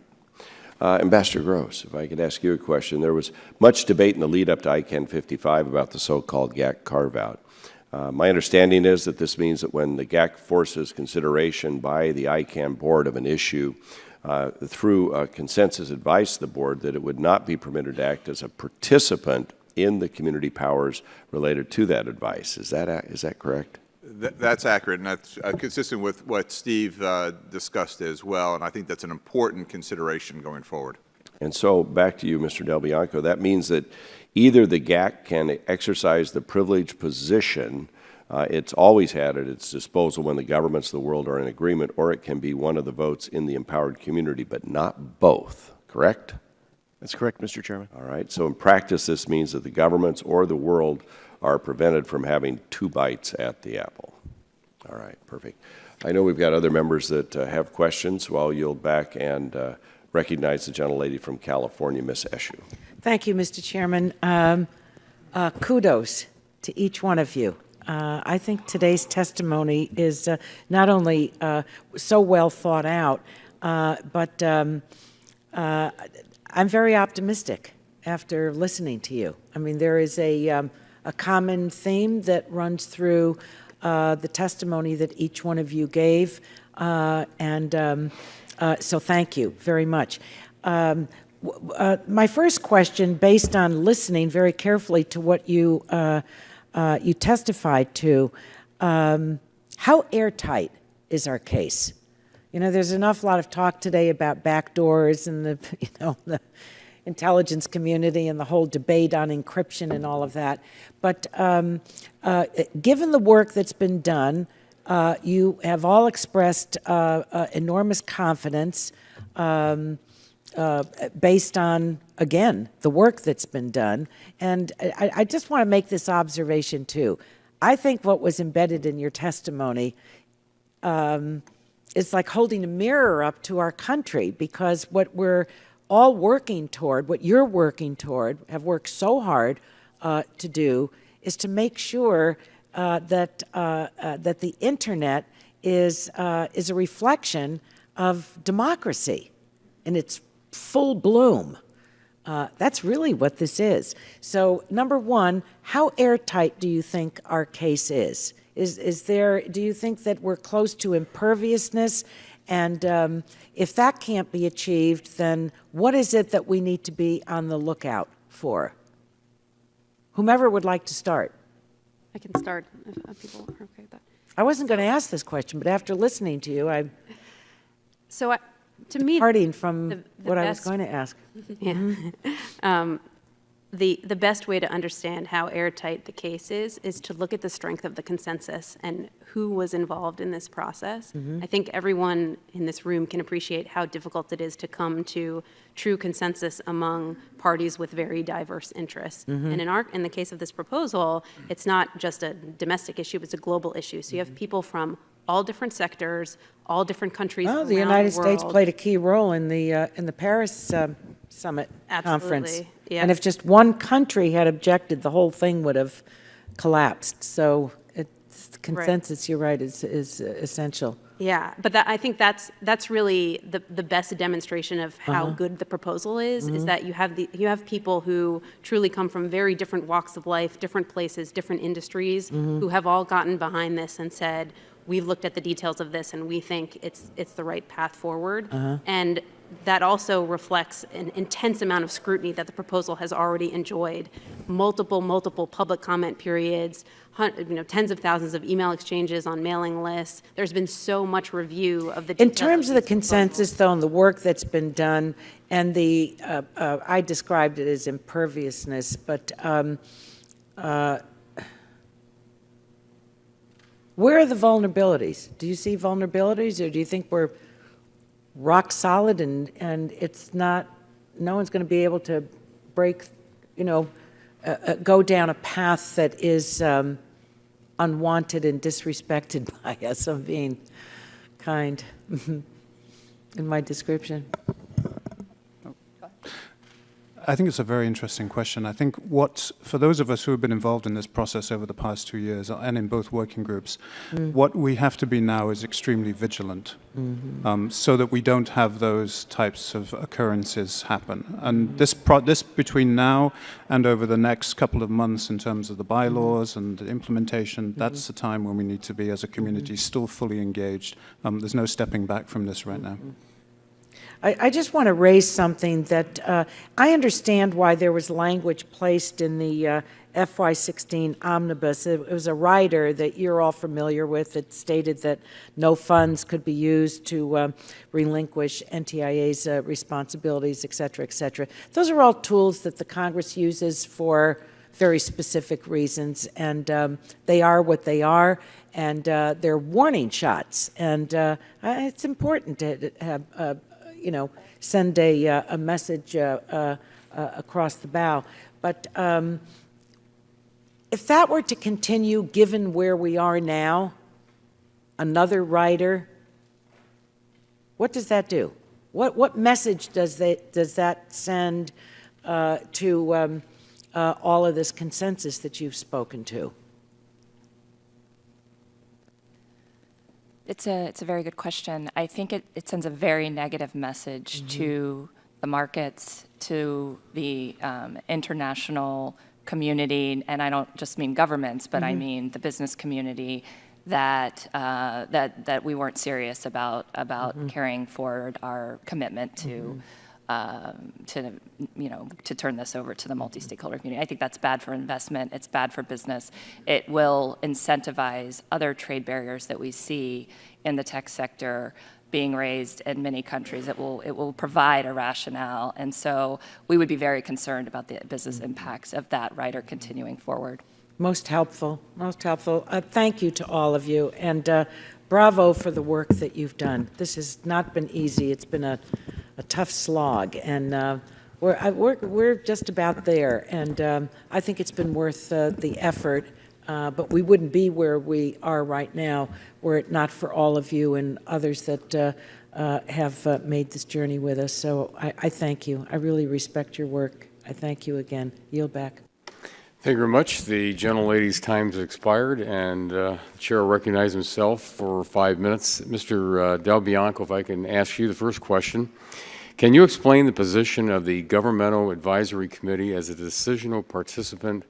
Ambassador Gross, if I could ask you a question. There was much debate in the lead up to ICANN 55 about the so-called GAC carve-out. My understanding is that this means that when the GAC forces consideration by the ICANN board of an issue through consensus advice to the board, that it would not be permitted to act as a participant in the community powers related to that advice. Is that correct? That's accurate, and that's consistent with what Steve discussed as well, and I think that's an important consideration going forward. And so back to you, Mr. Del Bianco. That means that either the GAC can exercise the privileged position it's always had at its disposal when the governments of the world are in agreement, or it can be one of the votes in the empowered community, but not both, correct? That's correct, Mr. Chairman. All right. So in practice, this means that the governments or the world are prevented from having two bites at the apple. All right. Perfect. I know we've got other members that have questions, so I'll yield back and recognize the gentlelady from California, Ms. Eshu. Thank you, Mr. Chairman. Kudos to each one of you. I think today's testimony is not only so well thought out, but I'm very optimistic after listening to you. I mean, there is a common theme that runs through the testimony that each one of you gave, so thank you very much. My first question, based on listening very carefully to what you testified to, how airtight is our case? You know, there's an awful lot of talk today about backdoors and the intelligence community and the whole debate on encryption and all of that. But given the work that's been done, you have all expressed enormous confidence based on, again, the work that's been done. And I just want to make this observation, too. I think what was embedded in your testimony is like holding a mirror up to our country, because what we're all working toward, what you're working toward, have worked so hard to do, is to make sure that the internet is a reflection of democracy in its full bloom. That's really what this is. So, number one, how airtight do you think our case is? Do you think that we're close to imperviousness? And if that can't be achieved, then what is it that we need to be on the lookout for? Whomever would like to start. I can start if people are okay with that. I wasn't going to ask this question, but after listening to you, I'm So to me, departing from the what I was best- going to ask. Yeah. The best way to understand how airtight the case is to look at the strength of the consensus and who was involved in this process. I think everyone in this room can appreciate how difficult it is to come to true consensus among parties with very diverse interests. And in the case of this proposal, it's not just a domestic issue, it's a global issue. So you have people from all different sectors, all different countries Well, around the United world. States played a key role in the Paris summit conference. Absolutely, yeah. And if just one country had objected, the whole thing would have collapsed. So consensus, you're right, is essential. Yeah, but I think that's really the best demonstration of how good the proposal is that you have people who truly come from very different walks of life, different places, different industries, who have all gotten behind this and said, we've looked at the details of this and we think it's the right path forward. And that also reflects an intense amount of scrutiny that the proposal has already enjoyed. Multiple public comment periods, tens of thousands of email exchanges on mailing lists. There's been so much review of the details. In terms of the consensus, though, and the work that's been done, and I described it as imperviousness, but where are the vulnerabilities? Do you see vulnerabilities, or do you think we're rock solid and it's not, no one's going to be able to break, go down a path that is unwanted and disrespected by us? I'm being kind in my description. I think it's a very interesting question. I think for those of us who have been involved in this process over the past 2 years and in both working groups, what we have to be now is extremely vigilant so that we don't have those types of occurrences happen. And this between now and over the next couple of months in terms of the bylaws and the implementation, that's the time when we need to be as a community still fully engaged. There's no stepping back from this right now. I just want to raise something that I understand why there was language placed in the FY16 omnibus. It was a rider that you're all familiar with that stated that no funds could be used to relinquish NTIA's responsibilities, et cetera, et cetera. Those are all tools that the Congress uses for very specific reasons, and they are what they are, and they're warning shots. And it's important to have send a message across the bow. But if that were to continue, given where we are now, another rider, what does that do? What message does that send to all of this consensus that you've spoken to? It's a very good question. I think it sends a very negative message to the markets, to the international community, and I don't just mean governments, but I mean the business community, that we weren't serious about carrying forward our commitment to turn this over to the multi-stakeholder community. I think that's bad for investment. It's bad for business. It will incentivize other trade barriers that we see in the tech sector being raised in many countries. It will provide a rationale, and so we would be very concerned about the business impacts of that rider continuing forward. Most helpful, most helpful. Thank you to all of you, and bravo for the work that you've done. This has not been easy. It's been a tough slog, and we're just about there, and I think it's been worth the effort, but we wouldn't be where we are right now were it not for all of you and others that have made this journey with us. So I thank you. I really respect your work. I thank you again. Yield back. Thank you very much. The gentlelady's time has expired, and the chair will recognize himself for 5 minutes. Mr. Del Bianco, if I can ask you the first question. Can you explain the position of the Governmental Advisory Committee as a decisional participant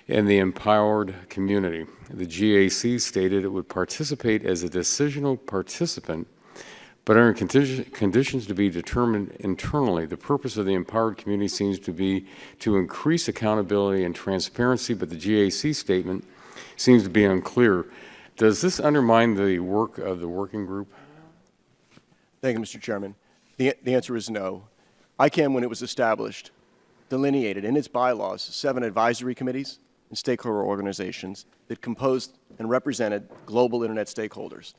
in the empowered community? The GAC stated it would participate as a decisional participant, but under conditions to be determined internally. The purpose of the empowered community seems to be to increase accountability and transparency, but the GAC statement seems to be unclear. Does this undermine the work of the working group? Thank you, Mr. Chairman. The answer is no. ICANN, when it was established, delineated in its bylaws 7 advisory committees and stakeholder organizations that composed and represented global Internet stakeholders.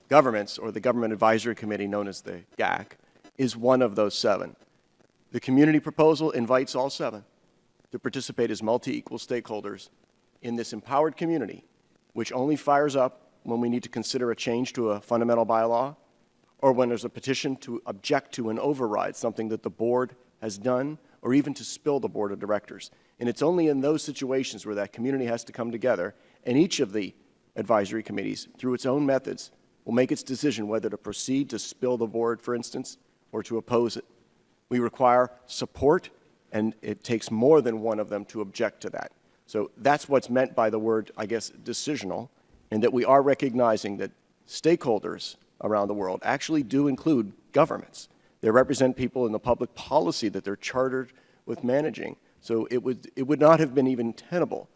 Governments, or the Government Advisory Committee known as the GAC, is one of those 7. The community proposal invites all 7 to participate as multi-equal stakeholders in this empowered community, which only fires up when we need to consider a change to a fundamental bylaw or when there's a petition to object to and override something that the board has done, or even to spill the board of directors. And it's only in those situations where that community has to come together, and each of the advisory committees, through its own methods, will make its decision whether to proceed to spill the board, for instance, or to oppose it. We require support, and it takes more than one of them to object to that. So that's what's meant by the word, I guess, decisional, and that we are recognizing that stakeholders around the world actually do include governments. They represent people in the public policy that they're chartered with managing. So it would not have been even tenable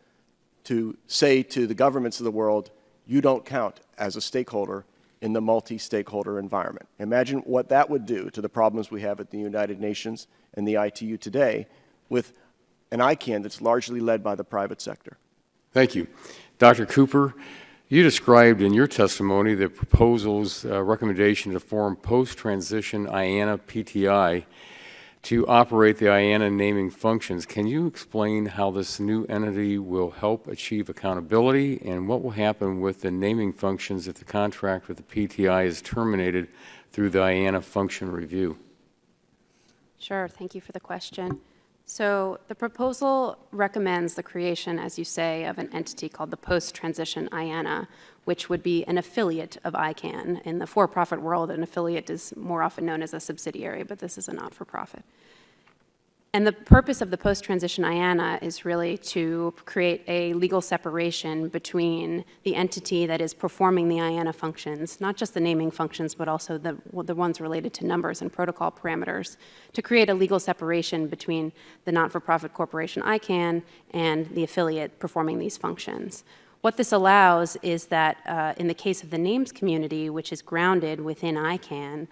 to say to the governments of the world, you don't count as a stakeholder in the multi-stakeholder environment. Imagine what that would do to the problems we have at the United Nations and the ITU today with an ICANN that's largely led by the private sector. Thank you. Dr. Cooper, you described in your testimony the proposal's recommendation to form post-transition IANA PTI to operate the IANA naming functions. Can you explain how this new entity will help achieve accountability, and what will happen with the naming functions if the contract with the PTI is terminated through the IANA function review? Sure, thank you for the question. So the proposal recommends the creation, as you say, of an entity called the Post-Transition IANA, which would be an affiliate of ICANN. In the for-profit world, an affiliate is more often known as a subsidiary, but this is a not-for-profit. And the purpose of the post-transition IANA is really to create a legal separation between the entity that is performing the IANA functions, not just the naming functions, but also the ones related to numbers and protocol parameters, to create a legal separation between the not-for-profit corporation ICANN and the affiliate performing these functions. What this allows is that in the case of the names community, which is grounded within ICANN,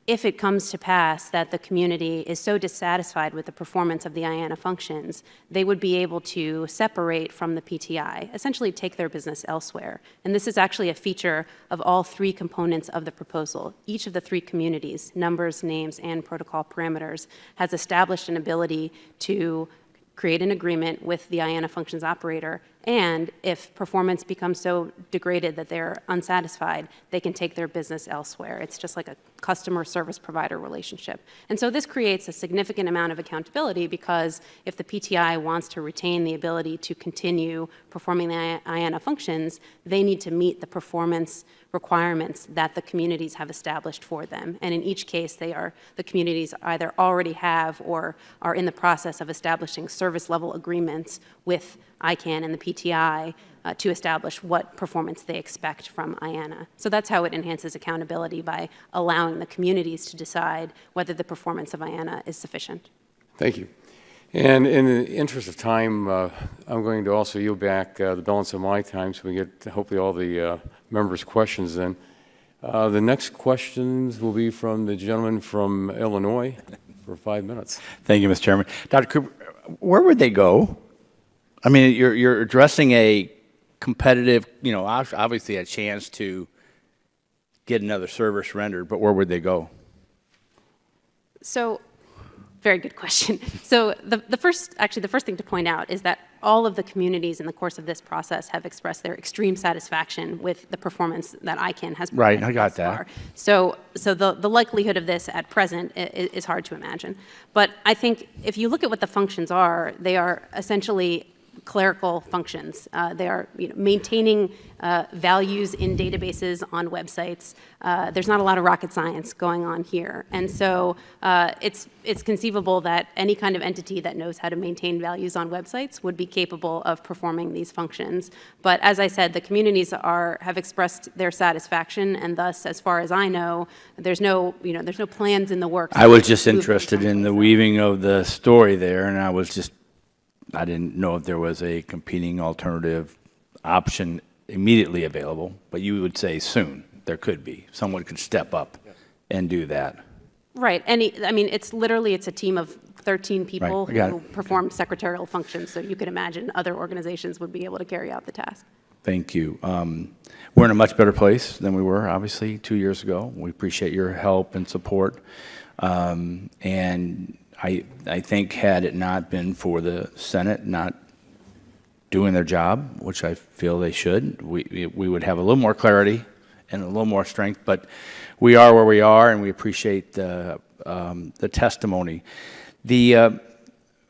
if it comes to pass that the community is so dissatisfied with the performance of the IANA functions, they would be able to separate from the PTI, essentially take their business elsewhere. And this is actually a feature of all 3 components of the proposal. Each of the 3 communities, numbers, names, and protocol parameters, has established an ability to create an agreement with the IANA functions operator, and if performance becomes so degraded that they're unsatisfied, they can take their business elsewhere. It's just like a customer service provider relationship. And so this creates a significant amount of accountability, because if the PTI wants to retain the ability to continue performing the IANA functions, they need to meet the performance requirements that the communities have established for them. And in each case, the communities either already have or are in the process of establishing service level agreements with ICANN and the PTI to establish what performance they expect from IANA. So that's how it enhances accountability, by allowing the communities to decide whether the performance of IANA is sufficient. Thank you. And in the interest of time, I'm going to also yield back the balance of my time so we get hopefully all the members' questions in. The next questions will be from the gentleman from Illinois for 5 minutes. Thank you, Mr. Chairman. Dr. Cooper, where would they go? I mean, you're addressing a competitive, obviously a chance to get another service rendered, but where would they go? So, very good question. So the first thing to point out is that all of the communities in the course of this process have expressed their extreme satisfaction with the performance that ICANN has provided. Right, I got that. So the likelihood of this at present is hard to imagine. But I think if you look at what the functions are, they are essentially clerical functions. They are maintaining values in databases on websites. There's not a lot of rocket science going on here. And so it's conceivable that any kind of entity that knows how to maintain values on websites would be capable of performing these functions. But as I said, the communities have expressed their satisfaction, and thus, as far as I know, there's no plans in the works. I was just interested in the weaving of the story there, and I didn't know if there was a competing alternative option immediately available, but you would say soon there could be. Someone could step up and do that. Right. I mean, it's a team of 13 people Right, I got who it. perform secretarial functions, so you could imagine other organizations would be able to carry out the task. Thank you. We're in a much better place than we were, obviously, 2 years ago. We appreciate your help and support. And I think had it not been for the Senate not doing their job, which I feel they should, we would have a little more clarity and a little more strength. But we are where we are, and we appreciate the testimony. But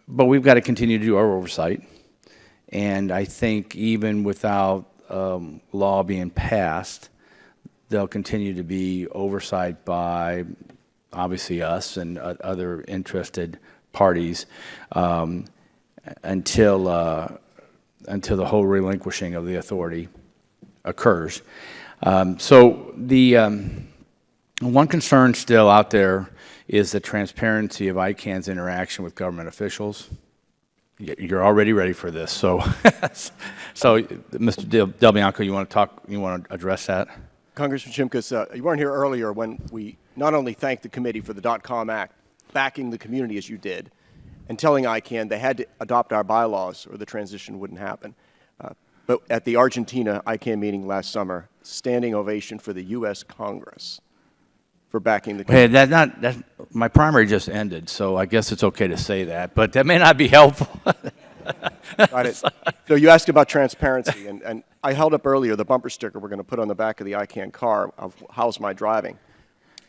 we've got to continue to do our oversight. And I think even without law being passed, there'll continue to be oversight by, obviously, us and other interested parties until the whole relinquishing of the authority occurs. So the one concern still out there is the transparency of ICANN's interaction with government officials. You're already ready for this, so Mr. Del Bianco, you want to address that? Congressman Shimkus, you weren't here earlier when we not only thanked the committee for the .com Act, backing the community as you did, and telling ICANN they had to adopt our bylaws or the transition wouldn't happen. But at the Argentina ICANN meeting last summer, standing ovation for the U.S. Congress for backing the committee. Hey, my primary just ended, so I guess it's okay to say that, but that may not be helpful. Got it. So you asked about transparency, and I held up earlier the bumper sticker we're going to put on the back of the ICANN car of how's my driving.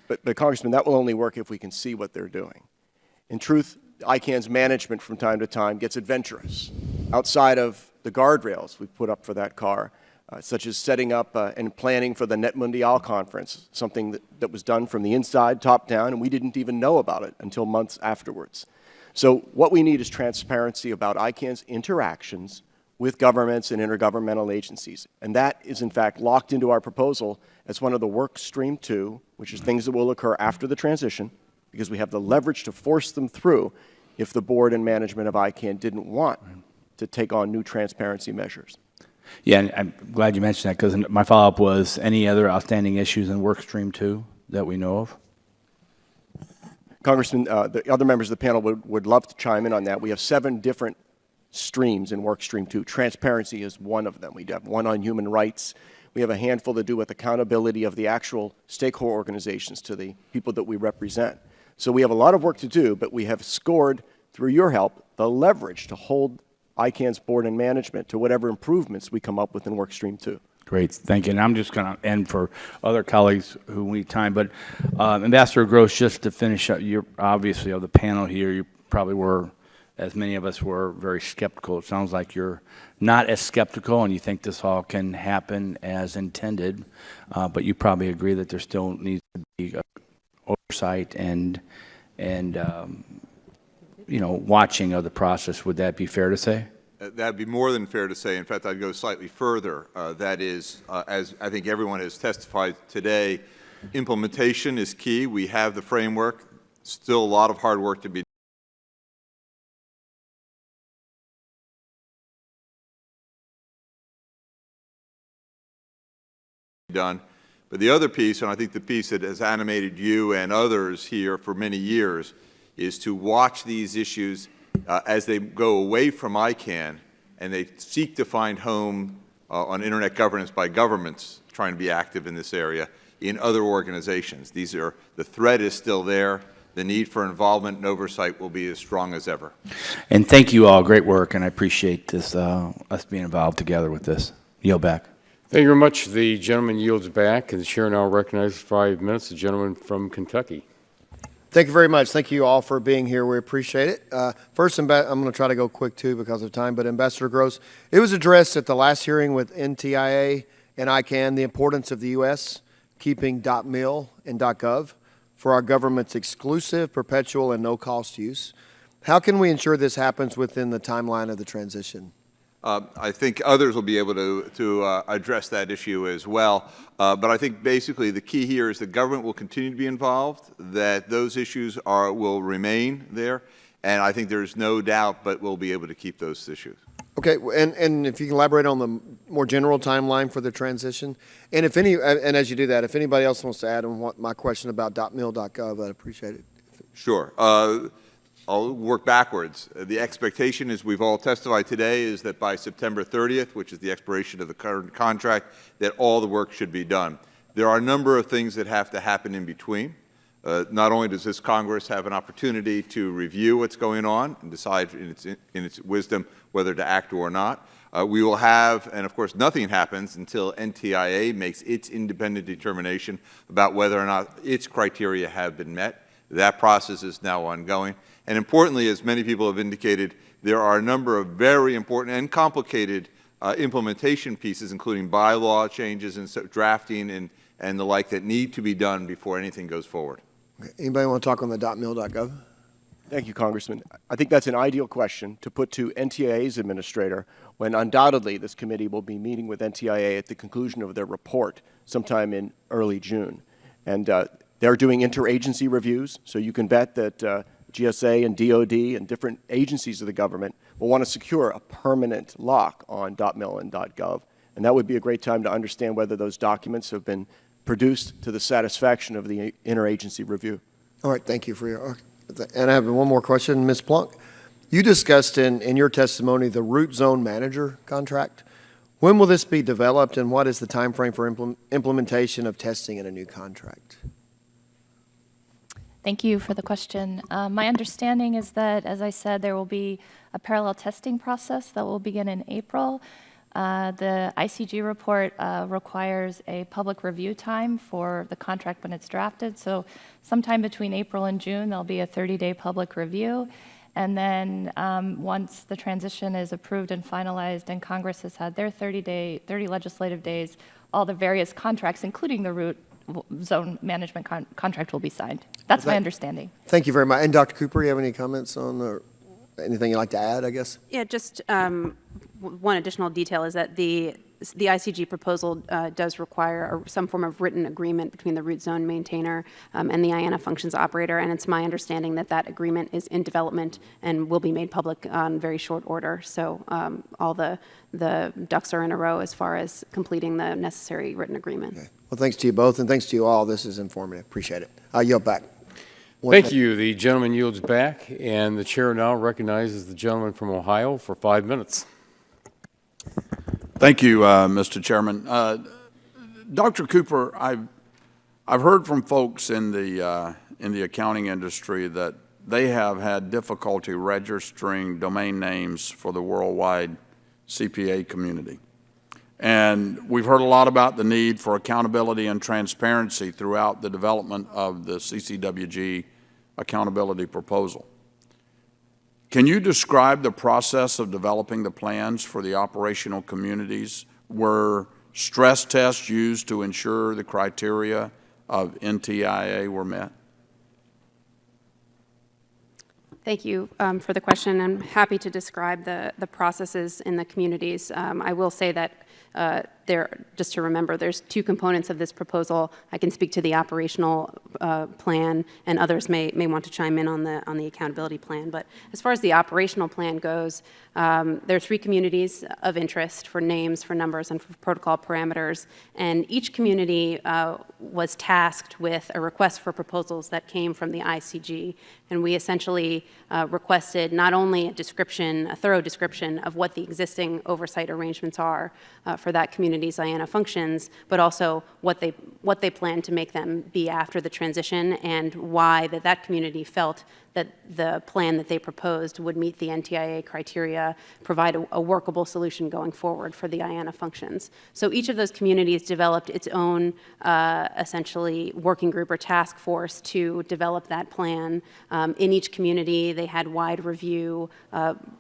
But Congressman, that will only work if we can see what they're doing. In truth, ICANN's management from time to time gets adventurous outside of the guardrails we've put up for that car, such as setting up and planning for the Net Mundial conference, something that was done from the inside, top down, and we didn't even know about it until months afterwards. So what we need is transparency about ICANN's interactions with governments and intergovernmental agencies. And that is, in fact, locked into our proposal as one of the work stream 2, which is things that will occur after the transition, because we have the leverage to force them through if the board and management of ICANN didn't want to take on new transparency measures. Yeah, and I'm glad you mentioned that, because my follow-up was any other outstanding issues in work stream 2 that we know of? Congressman, the other members of the panel would love to chime in on that. We have 7 different streams in work stream 2. Transparency is one of them. We have one on human rights. We have a handful to do with accountability of the actual stakeholder organizations to the people that we represent. So we have a lot of work to do, but we have scored, through your help, the leverage to hold ICANN's board and management to whatever improvements we come up with in work stream 2. Great, thank you. And I'm just going to end for other colleagues who need time. But Ambassador Gross, just to finish up, you're obviously of the panel here, you probably were, as many of us were, very skeptical. It sounds like you're not as skeptical and you think this all can happen as intended. But you probably agree that there still needs to be oversight and watching of the process. Would that be fair to say? That'd be more than fair to say. In fact, I'd go slightly further. That is, as I think everyone has testified today, implementation is key. We have the framework. Still a lot of hard work to be done. But the other piece, and I think the piece that has animated you and others here for many years, is to watch these issues as they go away from ICANN and they seek to find home on Internet governance by governments trying to be active in this area in other organizations. The threat is still there. The need for involvement and oversight will be as strong as ever. And thank you all. Great work, and I appreciate this, us being involved together with this. Yield back. Thank you very much. The gentleman yields back, and the chair now recognizes 5 minutes. The gentleman from Kentucky. Thank you very much. Thank you all for being here. We appreciate it. First, I'm going to try to go quick, too, because of time, but Ambassador Gross, it was addressed at the last hearing with NTIA and ICANN, the importance of the U.S. keeping .mil and .gov for our government's exclusive, perpetual, and no-cost use. How can we ensure this happens within the timeline of the transition? I think others will be able to address that issue as well. But I think basically the key here is the government will continue to be involved, that those issues will remain there, and I think there's no doubt but we'll be able to keep those issues. Okay, and if you can elaborate on the more general timeline for the transition, and if any, and as you do that, if anybody else wants to add on what my question about .mil.gov, I'd appreciate it. Sure. I'll work backwards. The expectation, as we've all testified today, is that by September 30th, which is the expiration of the current contract, that all the work should be done. There are a number of things that have to happen in between. Not only does this Congress have an opportunity to review what's going on and decide in its wisdom whether to act or not, we will have, and of course nothing happens until NTIA makes its independent determination about whether or not its criteria have been met. That process is now ongoing. And importantly, as many people have indicated, there are a number of very important and complicated implementation pieces, including bylaw changes and drafting and the like, that need to be done before anything goes forward. Okay. Anybody want to talk on the .mil.gov? Thank you, Congressman. I think that's an ideal question to put to NTIA's administrator when undoubtedly this committee will be meeting with NTIA at the conclusion of their report sometime in early June. And they're doing interagency reviews, so you can bet that GSA and DOD and different agencies of the government will want to secure a permanent lock on .mil and .gov. And that would be a great time to understand whether those documents have been produced to the satisfaction of the interagency review. All right, thank you for your, and I have one more question, Ms. Plunk. You discussed in your testimony the root zone manager contract. When will this be developed, and what is the time frame for implementation of testing in a new contract? Thank you for the question. My understanding is that, as I said, there will be a parallel testing process that will begin in April. The ICG report requires a public review time for the contract when it's drafted. So sometime between April and June, there'll be a 30-day public review. And then once the transition is approved and finalized and Congress has had their 30 legislative days, all the various contracts, including the root zone management contract, will be signed. That's my understanding. Thank you very much. And Dr. Cooper, you have any comments on or anything you'd like to add, I guess? Yeah, just one additional detail is that the ICG proposal does require some form of written agreement between the root zone maintainer and the IANA functions operator, and it's my understanding that that agreement is in development and will be made public on very short order. So all the ducks are in a row as far as completing the necessary written agreement. Okay. Well, thanks to you both, and thanks to you all. This is informative. Appreciate it. I'll yield back. Thank you. The gentleman yields back, and the chair now recognizes the gentleman from Ohio for 5 minutes. Thank you, Mr. Chairman. Dr. Cooper, I've heard from folks in the accounting industry that they have had difficulty registering domain names for the worldwide CPA community. And we've heard a lot about the need for accountability and transparency throughout the development of the CCWG accountability proposal. Can you describe the process of developing the plans for the operational communities? Were stress tests used to ensure the criteria of NTIA were met? Thank you for the question. I'm happy to describe the processes in the communities. I will say that just to remember, there's two components of this proposal. I can speak to the operational plan, and others may want to chime in on the accountability plan. But as far as the operational plan goes, there are 3 communities of interest for names, for numbers, and for protocol parameters. And each community was tasked with a request for proposals that came from the ICG. And we essentially requested not only a thorough description of what the existing oversight arrangements are for that community's IANA functions, but also what they plan to make them be after the transition, and why that community felt that the plan that they proposed would meet the NTIA criteria, provide a workable solution going forward for the IANA functions. So each of those communities developed its own essentially working group or task force to develop that plan. In each community, they had wide review,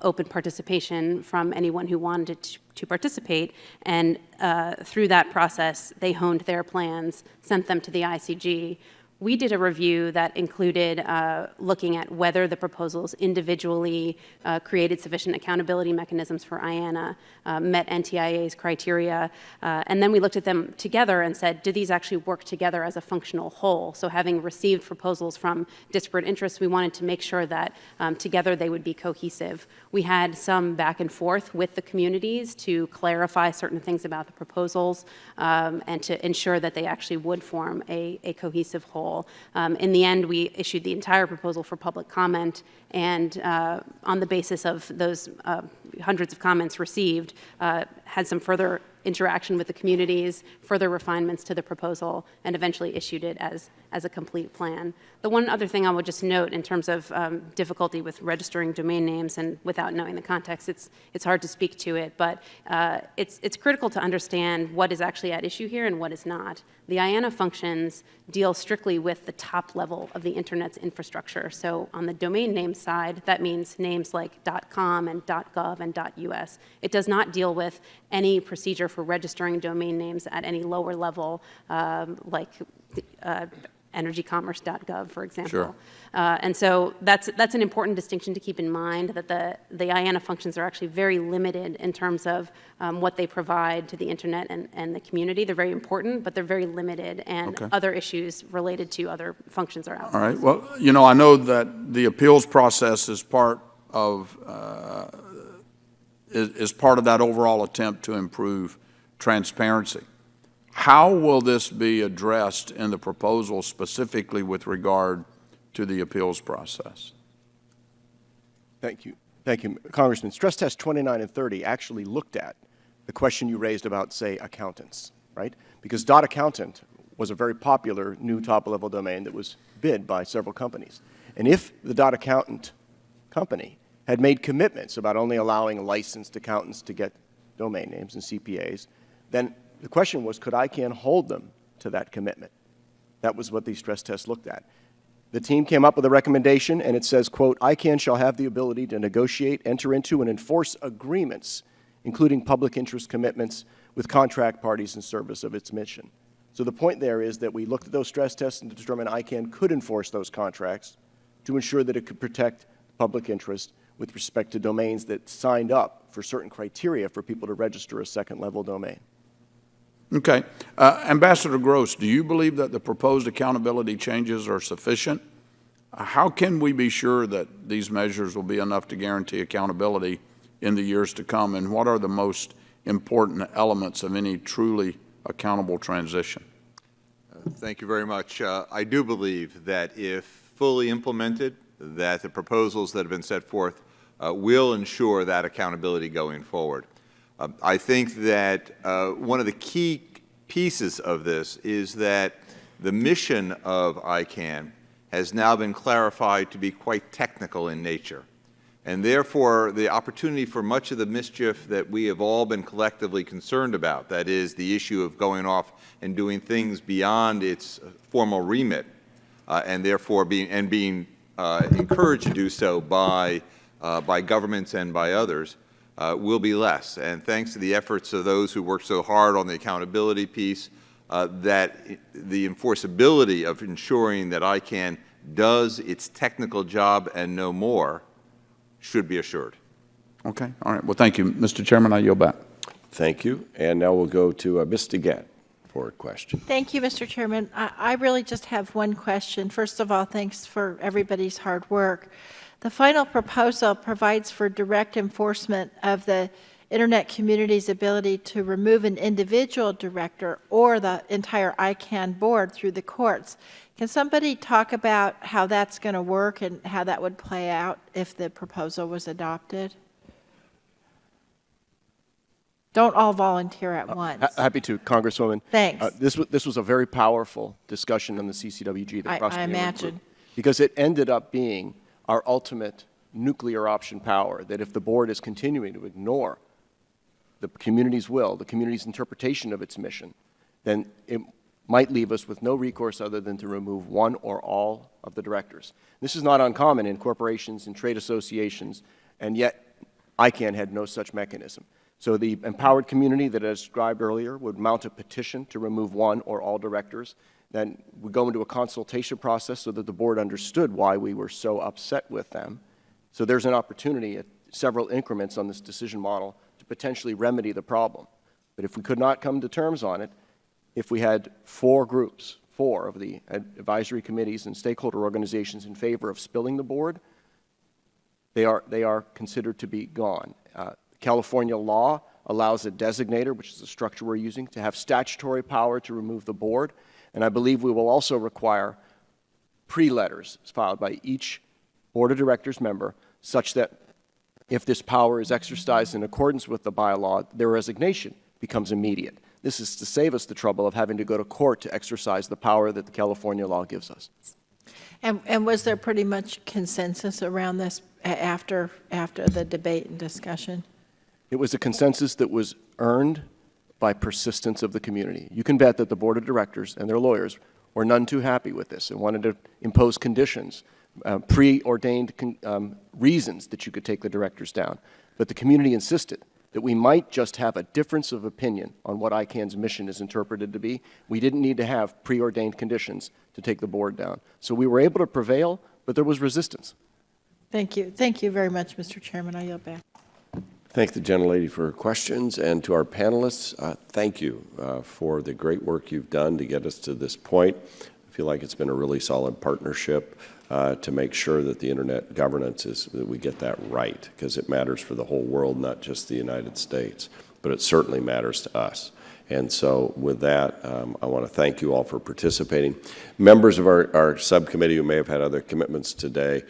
open participation from anyone who wanted to participate, and through that process, they honed their plans, sent them to the ICG. We did a review that included looking at whether the proposals individually created sufficient accountability mechanisms for IANA, met NTIA's criteria, and then we looked at them together and said, do these actually work together as a functional whole? So having received proposals from disparate interests, we wanted to make sure that together they would be cohesive. We had some back and forth with the communities to clarify certain things about the proposals and to ensure that they actually would form a cohesive whole. In the end, we issued the entire proposal for public comment, and on the basis of those hundreds of comments received, had some further interaction with the communities, further refinements to the proposal, and eventually issued it as a complete plan. The one other thing I would just note in terms of difficulty with registering domain names, and without knowing the context, it's hard to speak to it, but it's critical to understand what is actually at issue here and what is not. The IANA functions deal strictly with the top level of the Internet's infrastructure. So on the domain name side, that means names like .com and .gov and .us. It does not deal with any procedure for registering domain names at any lower level, like energycommerce.gov, for example. Sure. And so that's an important distinction to keep in mind, that the IANA functions are actually very limited in terms of what they provide to the Internet and the community. They're very important, but they're very limited, and other issues related to other functions are out. All right. Well, you know, I know that the appeals process is part of that overall attempt to improve transparency. How will this be addressed in the proposal specifically with regard to the appeals process? Thank you. Thank you, Congressman. Stress test 29 and 30 actually looked at the question you raised about, say, accountants, right? Because .accountant was a very popular new top-level domain that was bid by several companies. And if the .accountant company had made commitments about only allowing licensed accountants to get domain names and CPAs, then the question was, could ICANN hold them to that commitment? That was what these stress tests looked at. The team came up with a recommendation, and it says, quote, ICANN shall have the ability to negotiate, enter into, and enforce agreements, including public interest commitments, with contract parties in service of its mission. So the point there is that we looked at those stress tests and determined ICANN could enforce those contracts to ensure that it could protect public interest with respect to domains that signed up for certain criteria for people to register a second-level domain. Okay. Ambassador Gross, do you believe that the proposed accountability changes are sufficient? How can we be sure that these measures will be enough to guarantee accountability in the years to come, and what are the most important elements of any truly accountable transition? Thank you very much. I do believe that if fully implemented, that the proposals that have been set forth will ensure that accountability going forward. I think that one of the key pieces of this is that the mission of ICANN has now been clarified to be quite technical in nature. And therefore, the opportunity for much of the mischief that we have all been collectively concerned about, that is the issue of going off and doing things beyond its formal remit, and therefore being encouraged to do so by governments and by others, will be less. And thanks to the efforts of those who worked so hard on the accountability piece, that the enforceability of ensuring that ICANN does its technical job and no more should be assured. Okay. All right. Well, thank you. Mr. Chairman, I yield back. Thank you. And now we'll go to Ms. DeGette for a question. Thank you, Mr. Chairman. I really just have one question. First of all, thanks for everybody's hard work. The final proposal provides for direct enforcement of the Internet community's ability to remove an individual director or the entire ICANN board through the courts. Can somebody talk about how that's going to work and how that would play out if the proposal was adopted? Don't all volunteer at once. Happy to, Congresswoman. Thanks. This was a very powerful discussion on the CCWG. I imagine. Because it ended up being our ultimate nuclear option power, that if the board is continuing to ignore the community's will, the community's interpretation of its mission, then it might leave us with no recourse other than to remove one or all of the directors. This is not uncommon in corporations and trade associations, and yet ICANN had no such mechanism. So the empowered community that I described earlier would mount a petition to remove one or all directors. Then we go into a consultation process so that the board understood why we were so upset with them. So there's an opportunity at several increments on this decision model to potentially remedy the problem. But if we could not come to terms on it, if we had four groups, four of the advisory committees and stakeholder organizations in favor of spilling the board, they are considered to be gone. California law allows a designator, which is the structure we're using, to have statutory power to remove the board. And I believe we will also require pre-letters filed by each Board of Directors member, such that if this power is exercised in accordance with the bylaw, their resignation becomes immediate. This is to save us the trouble of having to go to court to exercise the power that the California law gives us. And was there pretty much consensus around this after the debate and discussion? It was a consensus that was earned by persistence of the community. You can bet that the Board of Directors and their lawyers were none too happy with this and wanted to impose conditions, preordained reasons that you could take the directors down. But the community insisted that we might just have a difference of opinion on what ICANN's mission is interpreted to be. We didn't need to have preordained conditions to take the board down. So we were able to prevail, but there was resistance. Thank you. Thank you very much, Mr. Chairman. I yield back. Thank the gentlelady for her questions, and to our panelists, thank you for the great work you've done to get us to this point. I feel like it's been a really solid partnership to make sure that the Internet governance that we get that right, because it matters for the whole world, not just the United States, but it certainly matters to us. And so with that, I want to thank you all for participating. Members of our subcommittee who may have had other commitments today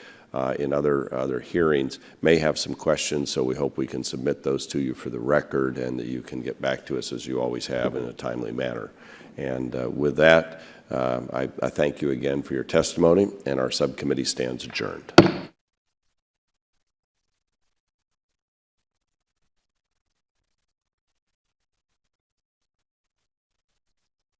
in other hearings may have some questions, so we hope we can submit those to you for the record and that you can get back to us as you always have in a timely manner. And with that, I thank you again for your testimony, and our subcommittee stands adjourned.